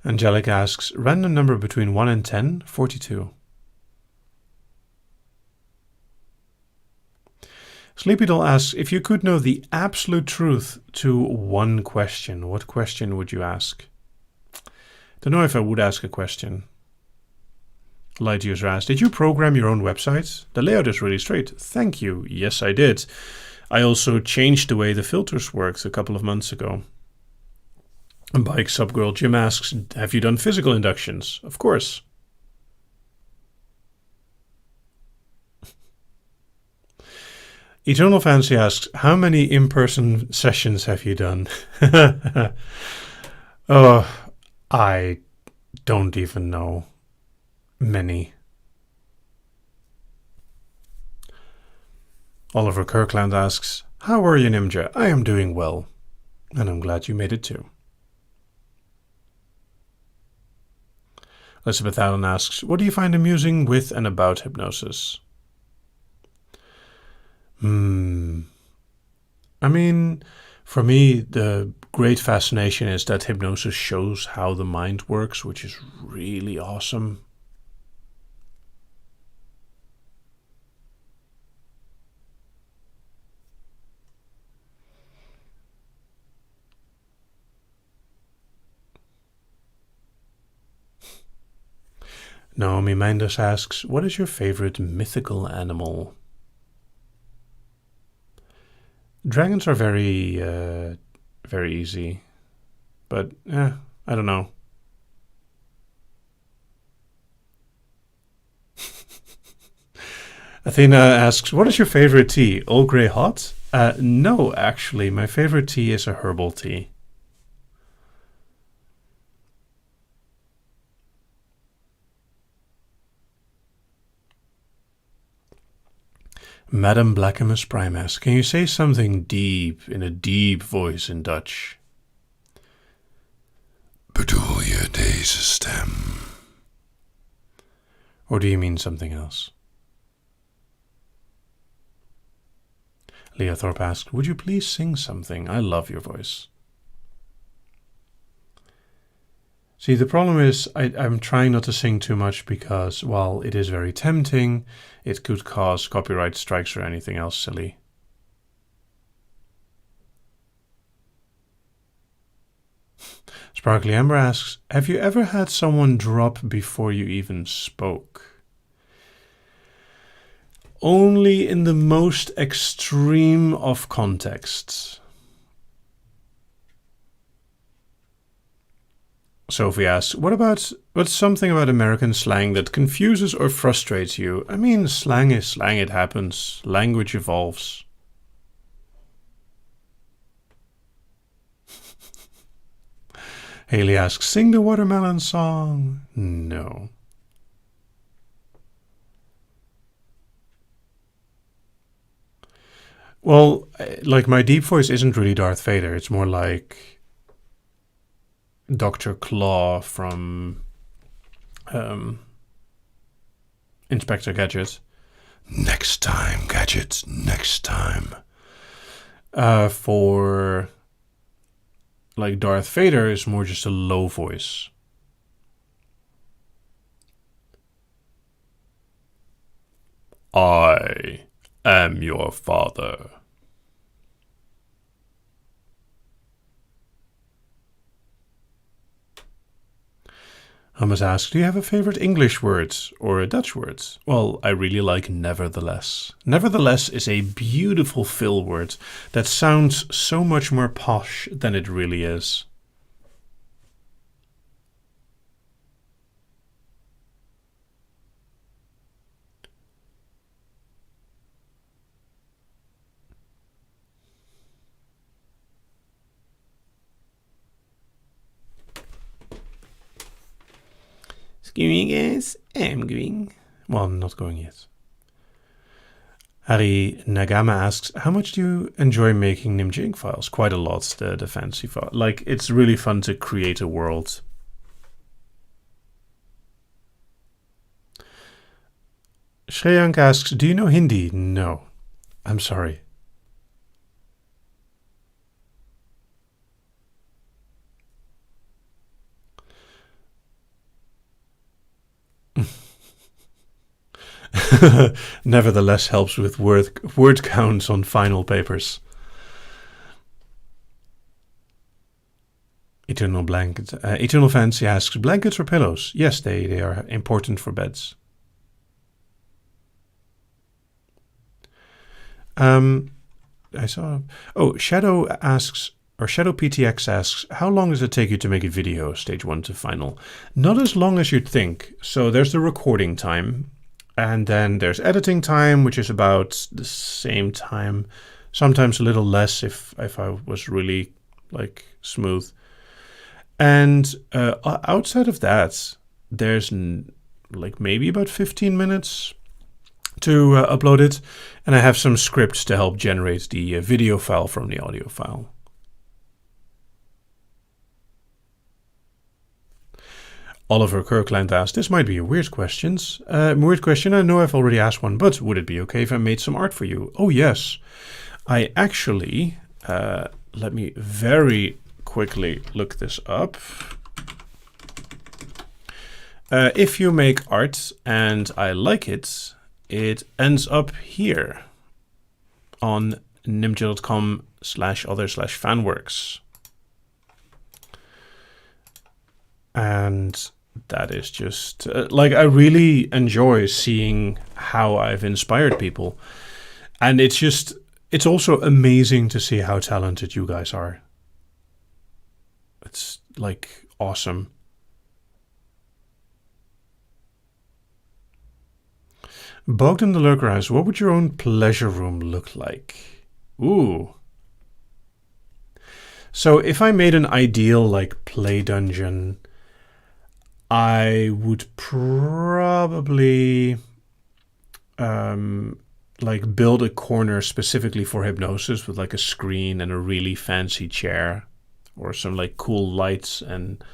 Angelic asks, random number between 1 and 10, 42. Sleepy Doll asks, if you could know the absolute truth to one question, what question would you ask? Don't know if I would ask a question. Light User asks, did you program your own website? The layout is really straight. Thank you. Yes, I did. I also changed the way the filters worked a couple of months ago. And Bike Subgirl Jim asks, have you done physical inductions? Of course. Eternal Fancy asks, how many in-person sessions have you done? Oh, I don't even know. Many. Oliver Kirkland asks, how are you, Nimja? I am doing well. And I'm glad you made it too. Elizabeth Allen asks, what do you find amusing with and about hypnosis? I mean, for me, the great fascination is that hypnosis shows how the mind works, which is really awesome. Naomi Mendes asks, what is your favorite mythical animal? Dragons are very easy. But, I don't know. Athena asks, what is your favorite tea? Earl Grey hot? No, actually. My favorite tea is a herbal tea. Madam Blackamus Prime asks, can you say something deep in a deep voice in Dutch? Bedoel je deze stem? Or do you mean something else? Leah Thorpe asked, would you please sing something? I love your voice. See, the problem is I'm trying not to sing too much because, while it is very tempting, it could cause copyright strikes or anything else silly. Sparkly Amber asks, have you ever had someone drop before you even spoke? Only in the most extreme of contexts. Sophie asks, what's something about American slang that confuses or frustrates you? I mean, slang is slang, it happens. Language evolves. Haley asks, sing the watermelon song. No. Well, like my deep voice isn't really Darth Vader. It's more like Dr. Claw from Inspector Gadget. Next time, Gadget, next time. For like Darth Vader is more just a low voice. I am your father. Hummus asks, do you have a favorite English word or a Dutch word? Well, I really like nevertheless. Nevertheless is a beautiful fill word that sounds so much more posh than it really is. Going, guys? I'm going. Well, I'm not going yet. Harry Nagama asks, how much do you enjoy making Nimja Inc. files? Quite a lot, the fancy file. Like, it's really fun to create a world. Shreyank asks, do you know Hindi? No. I'm sorry. Nevertheless helps with word counts on final papers. Eternal Fancy asks, blankets or pillows? Yes, they are important for beds. I saw... Oh, Shadow asks, or Shadow PTX asks, how long does it take you to make a video, stage 1 to final? Not as long as you'd think. So there's the recording time, and then there's editing time, which is about the same time, sometimes a little less if I was really like smooth. And outside of that, there's like maybe about 15 minutes to upload it, and I have some scripts to help generate the video file from the audio file. Oliver Kirkland asked, this might be a weird question. I know I've already asked one, but would it be okay if I made some art for you? Oh yes, I actually, let me very quickly look this up. If you make art and I like it, it ends up here on nimja.com/other/fanworks. And that is just like, I really enjoy seeing how I've inspired people. And it's also amazing to see how talented you guys are. It's like awesome. Bogdan the Lurker asks, what would your own pleasure room look like? Ooh. So if I made an ideal like play dungeon, I would probably like build a corner specifically for hypnosis with like a screen and a really fancy chair or some like cool lights and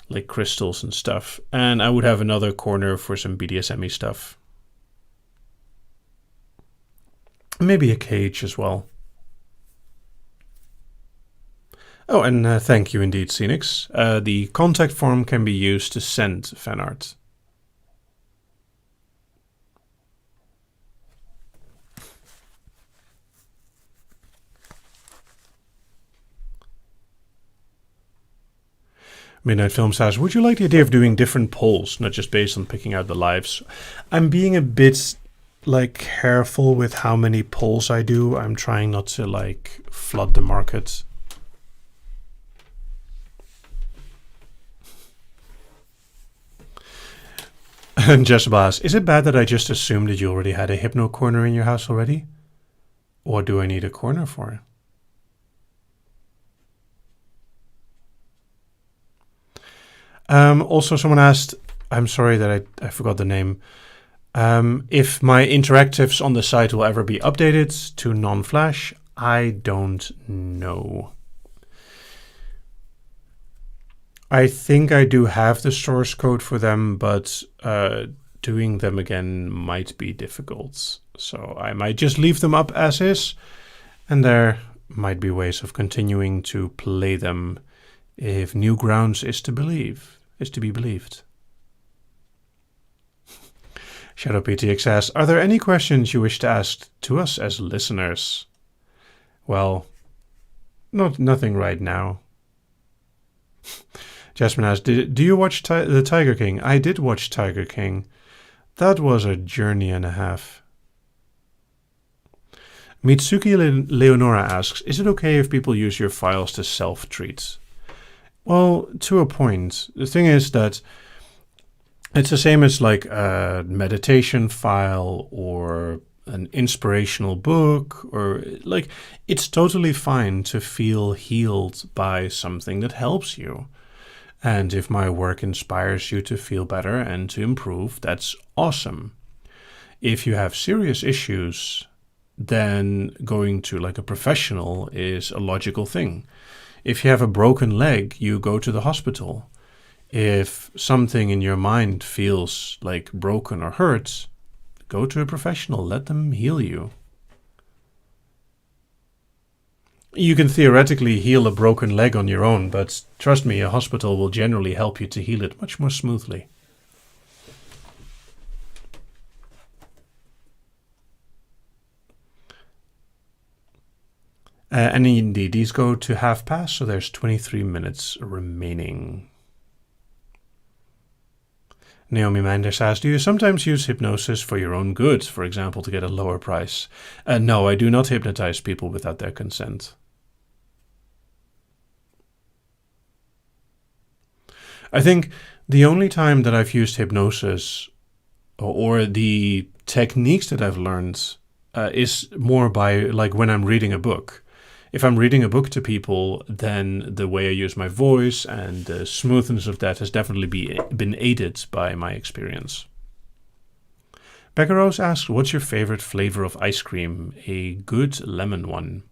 like crystals and stuff. And I would have another corner for some BDSM-y stuff. Maybe a cage as well. Oh, and thank you indeed, Scenix. The contact form can be used to send fan art. Midnight Film says, would you like the idea of doing different polls, not just based on picking out the lives? I'm being a bit like careful with how many polls I do. I'm trying not to like flood the market. And Jezebel asks, is it bad that I just assumed that you already had a hypno corner in your house already? Or do I need a corner for it? Also, someone asked, I'm sorry that I forgot the name, if my interactives on the site will ever be updated to non-flash. I don't know. I think I do have the source code for them, but doing them again might be difficult. So I might just leave them up as is, and there might be ways of continuing to play them if Newgrounds is to be believed. Shadow PTX asks, are there any questions you wish to ask to us as listeners? Well, nothing right now. Jasmine asks, do you watch the Tiger King? I did watch Tiger King. That was a journey and a half. Mitsuki Leonora asks, is it okay if people use your files to self-treat? Well, to a point. The thing is that it's the same as like a meditation file or an inspirational book, or like, it's totally fine to feel healed by something that helps you. And if my work inspires you to feel better and to improve, that's awesome. If you have serious issues, then going to like a professional is a logical thing. If you have a broken leg, you go to the hospital. If something in your mind feels like broken or hurts, go to a professional. Let them heal you. You can theoretically heal a broken leg on your own, but trust me, a hospital will generally help you to heal it much more smoothly. And indeed, these go to half past, so there's 23 minutes remaining. Naomi Manders asks, do you sometimes use hypnosis for your own good, for example, to get a lower price? No, I do not hypnotize people without their consent. I think the only time that I've used hypnosis or the techniques that I've learned is more by like when I'm reading a book. If I'm reading a book to people, then the way I use my voice and the smoothness of that has definitely been aided by my experience. Becca Rose asks, what's your favorite flavor of ice cream? A good lemon one.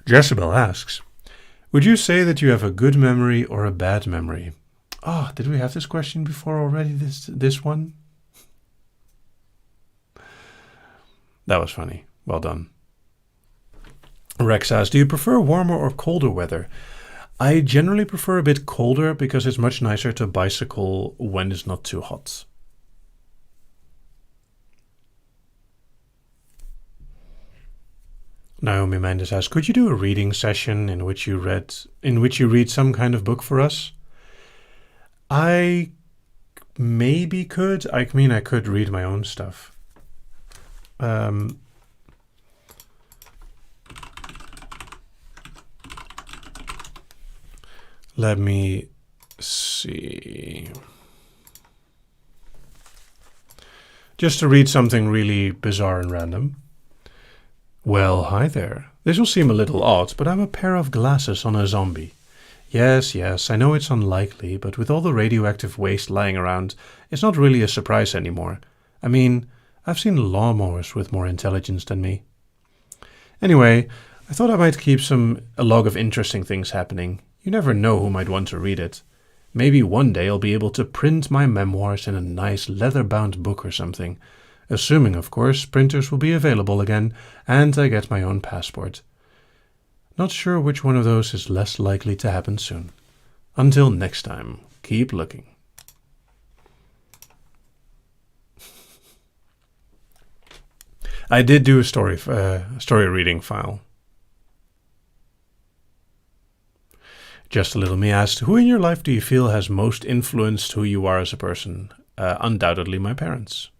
Jezebel asks, would you say that you have a good memory or a bad memory? Oh, did we have this question before already, this one? That was funny. Well done. Rex asks, do you prefer warmer or colder weather? I generally prefer a bit colder because it's much nicer to bicycle when it's not too hot. Naomi Mendes asks, could you do a reading session in which you read some kind of book for us? I maybe could. I mean, I could read my own stuff. Let me see. Just to read something really bizarre and random. Well, hi there. This will seem a little odd, but I'm a pair of glasses on a zombie. Yes, I know it's unlikely, but with all the radioactive waste lying around, it's not really a surprise anymore. I mean, I've seen lawnmowers with more intelligence than me. Anyway, I thought I might keep a log of interesting things happening. You never know who might want to read it. Maybe one day I'll be able to print my memoirs in a nice leather-bound book or something. Assuming, of course, printers will be available again, and I get my own passport. Not sure which one of those is less likely to happen soon. Until next time, keep looking. I did do a story reading file. Just a Little Me asked, who in your life do you feel has most influenced who you are as a person? Undoubtedly my parents.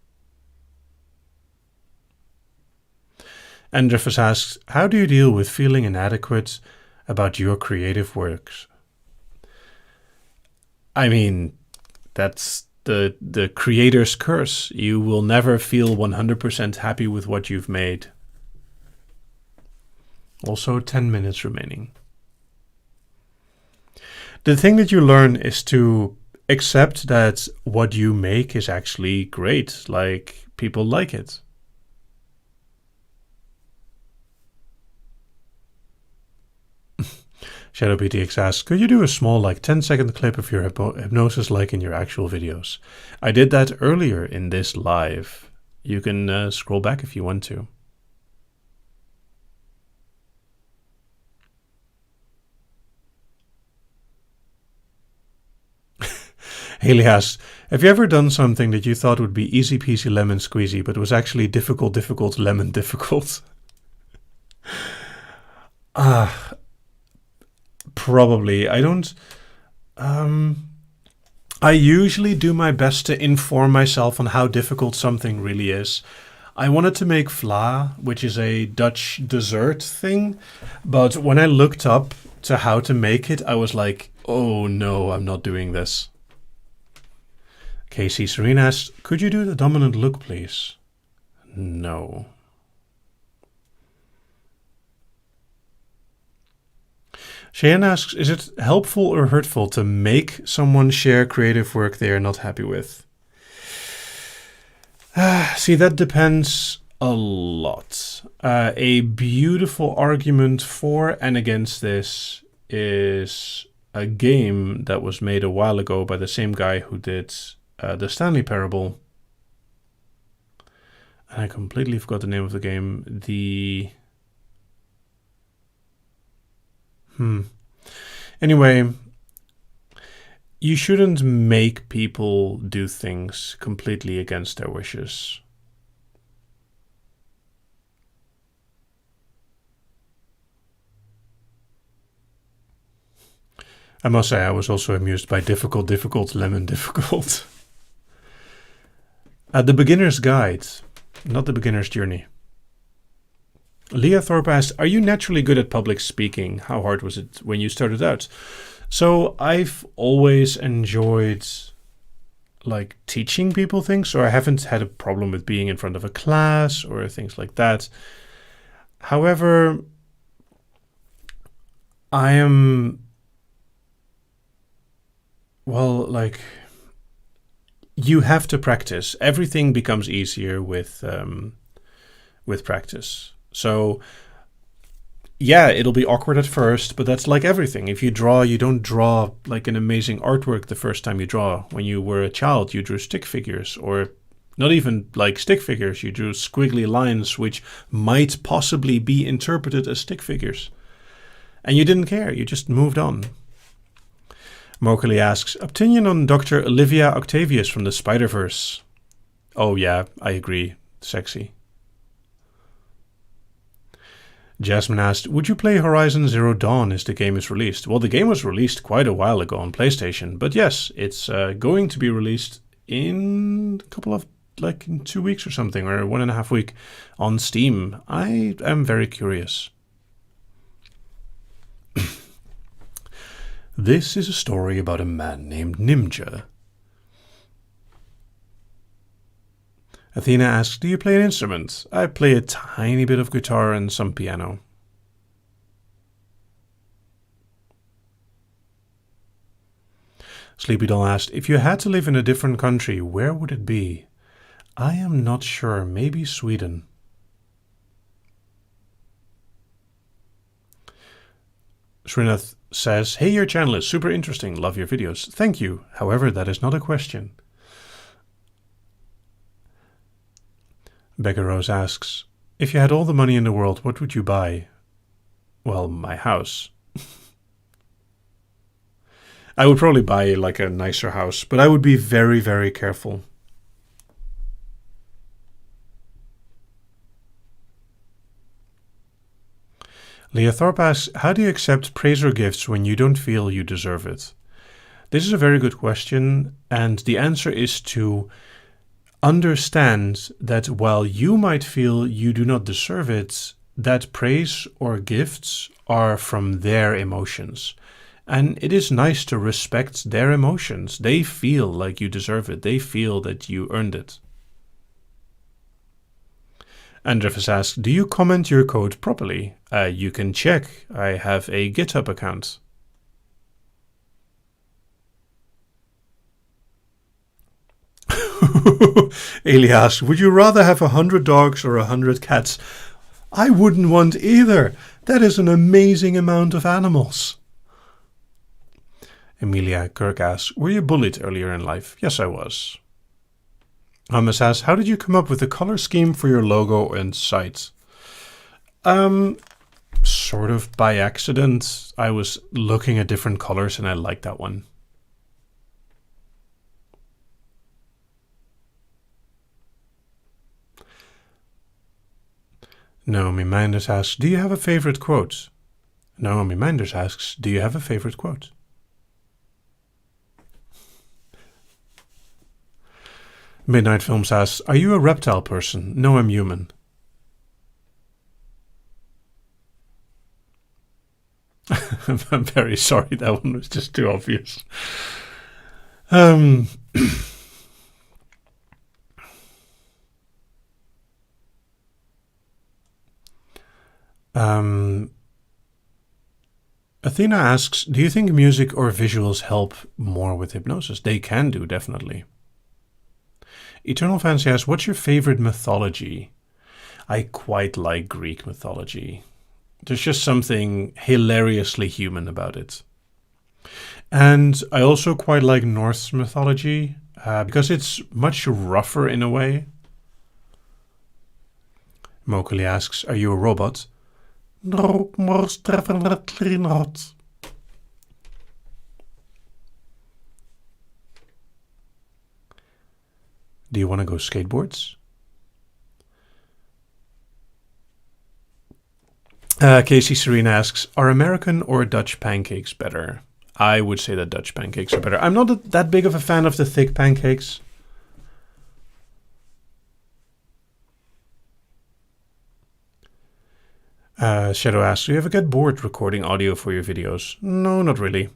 Andrefus asks, how do you deal with feeling inadequate about your creative works? I mean, that's the creator's curse. You will never feel 100% happy with what you've made. Also 10 minutes remaining. The thing that you learn is to accept that what you make is actually great, like people like it. Shadow PTX asks, could you do a small 10-second clip of your hypnosis like in your actual videos? I did that earlier in this live. You can scroll back if you want to. Haley asks, have you ever done something that you thought would be easy peasy lemon squeezy, but was actually difficult lemon difficult? Probably. I don't... I usually do my best to inform myself on how difficult something really is. I wanted to make vla, which is a Dutch dessert thing, but when I looked up to how to make it, I was like, Oh no, I'm not doing this. Casey Serena asks, could you do the dominant look, please? No. Cheyenne asks, is it helpful or hurtful to make someone share creative work they are not happy with? See, that depends a lot. A beautiful argument for and against this is a game that was made a while ago by the same guy who did the Stanley Parable. And I completely forgot the name of the game. Anyway, you shouldn't make people do things completely against their wishes. I must say, I was also amused by difficult, lemon difficult. The Beginner's Guide, not the Beginner's Journey. Leah Thorpe asked, are you naturally good at public speaking? How hard was it when you started out? So I've always enjoyed like teaching people things, so I haven't had a problem with being in front of a class or things like that. However, I am, well, like, you have to practice. Everything becomes easier with practice. So yeah, it'll be awkward at first, but that's like everything. If you draw, you don't draw like an amazing artwork the first time you draw. When you were a child, you drew stick figures, or not even like stick figures. You drew squiggly lines, which might possibly be interpreted as stick figures. And you didn't care. You just moved on. Mokely asks, opinion on Dr. Olivia Octavius from the Spider-Verse? Oh yeah, I agree. Sexy. Jasmine asked, would you play Horizon Zero Dawn as the game is released? Well, the game was released quite a while ago on PlayStation, but yes, it's going to be released in a couple of, like in 2 weeks or something, or 1.5 weeks on Steam. I am very curious. This is a story about a man named Nimja. Athena asks, do you play an instrument? I play a tiny bit of guitar and some piano. Sleepy Doll asked, if you had to live in a different country, where would it be? I am not sure, maybe Sweden. Srinath says, hey, your channel is super interesting, love your videos. Thank you, however, that is not a question. Becca Rose asks, if you had all the money in the world, what would you buy? Well, my house. I would probably buy like a nicer house, but I would be very, very careful. Leah Thorpe asks, how do you accept praise or gifts when you don't feel you deserve it? This is a very good question, and the answer is to understand that while you might feel you do not deserve it, that praise or gifts are from their emotions. And it is nice to respect their emotions. They feel like you deserve it. They feel that you earned it. Andrefus asks, do you comment your code properly? You can check. I have a GitHub account. Elias, would you rather have 100 dogs or 100 cats? I wouldn't want either. That is an amazing amount of animals. Emilia Kirk asks, were you bullied earlier in life? Yes, I was. Hummus asks, how did you come up with the color scheme for your logo and site? Sort of by accident. I was looking at different colors and I liked that one. Naomi Minders asks, do you have a favorite quote? Naomi Minders asks, do you have a favorite quote? Midnight Films asks, are you a reptile person? No, I'm human. I'm very sorry, that one was just too obvious. Um, Athena asks, do you think music or visuals help more with hypnosis? They can do, definitely. Eternal Fancy asks, what's your favorite mythology? I quite like Greek mythology. There's just something hilariously human about it. And I also quite like Norse mythology because it's much rougher in a way. Mokali asks, are you a robot? No, most definitely not. Do you want to go skateboards? Casey Serena asks, are American or Dutch pancakes better? I would say that Dutch pancakes are better. I'm not that big of a fan of the thick pancakes. Shadow asks, do you ever get bored recording audio for your videos? No, not really.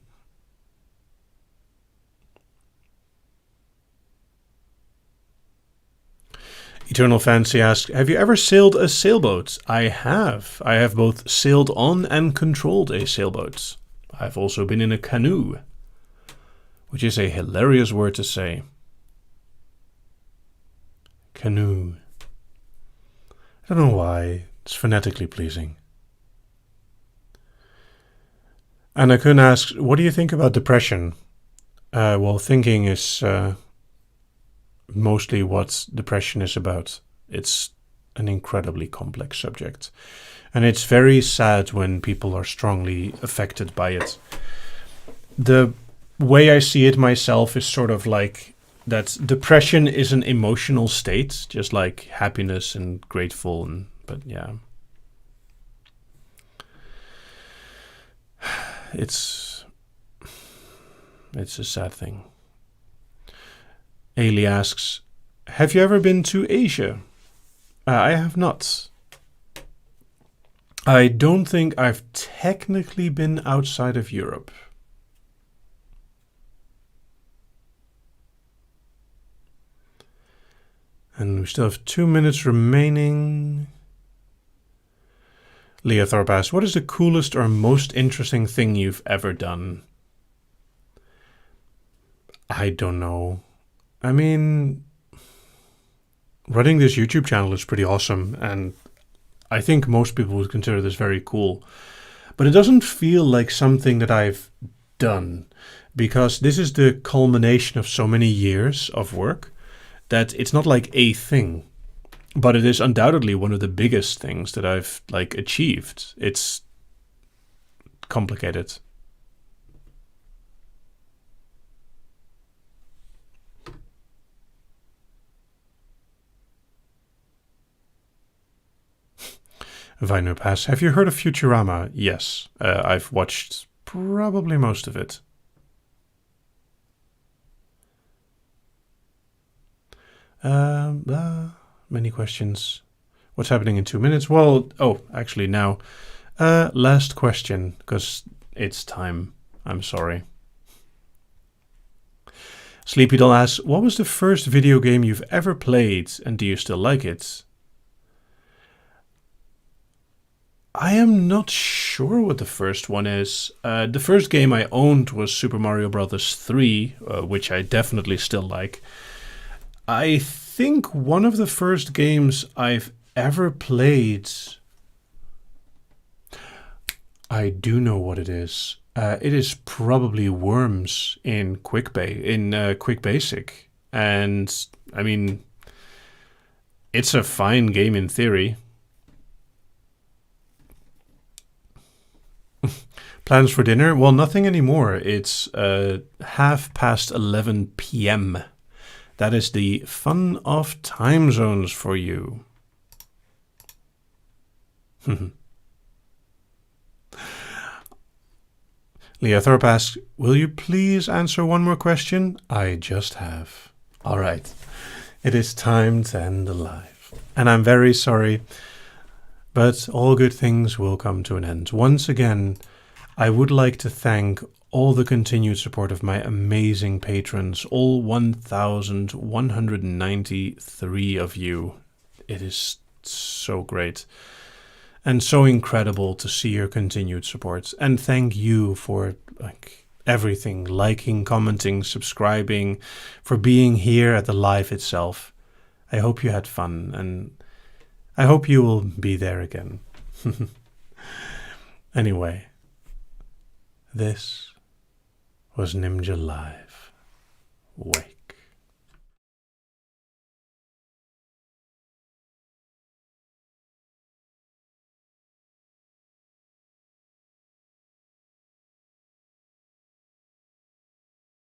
Eternal Fancy asks, have you ever sailed a sailboat? I have. I have both sailed on and controlled a sailboat. I've also been in a canoe, which is a hilarious word to say. Canoe. I don't know why. It's phonetically pleasing. Anna Kun asks, what do you think about depression? Well, thinking is mostly what depression is about. It's an incredibly complex subject. And it's very sad when people are strongly affected by it. The way I see it myself is sort of like that depression is an emotional state, just like happiness and grateful, but yeah. It's a sad thing. Ailey asks, have you ever been to Asia? I have not. I don't think I've technically been outside of Europe. And we still have 2 minutes remaining. Leah Thorpe asks, what is the coolest or most interesting thing you've ever done? I don't know. I mean, running this YouTube channel is pretty awesome, and I think most people would consider this very cool. But it doesn't feel like something that I've done, because this is the culmination of so many years of work that it's not like a thing. But it is undoubtedly one of the biggest things that I've achieved. It's complicated. Viner Pass. Have you heard of Futurama? Yes. I've watched probably most of it. Many questions. What's happening in 2 minutes? Well, actually now. Last question, because it's time. I'm sorry. Sleepy Doll asks, what was the first video game you've ever played, and do you still like it? I am not sure what the first one is. The first game I owned was Super Mario Bros. 3, which I definitely still like. I think one of the first games I've ever played... I do know what it is. It is probably Worms in Quick Basic. And, I mean, it's a fine game in theory. Plans for dinner? Well, nothing anymore. It's 11:30 p.m. That is the fun of time zones for you. Leah Thorpe asks, will you please answer one more question? I just have. All right. It is time to end the live. And I'm very sorry, but all good things will come to an end. Once again, I would like to thank all the continued support of my amazing patrons, all 1,193 of you. It is so great and so incredible to see your continued support. And thank you for everything, liking, commenting, subscribing, for being here at the live itself. I hope you had fun, and I hope you will be there again. Anyway, this was Nimja Live. Wait.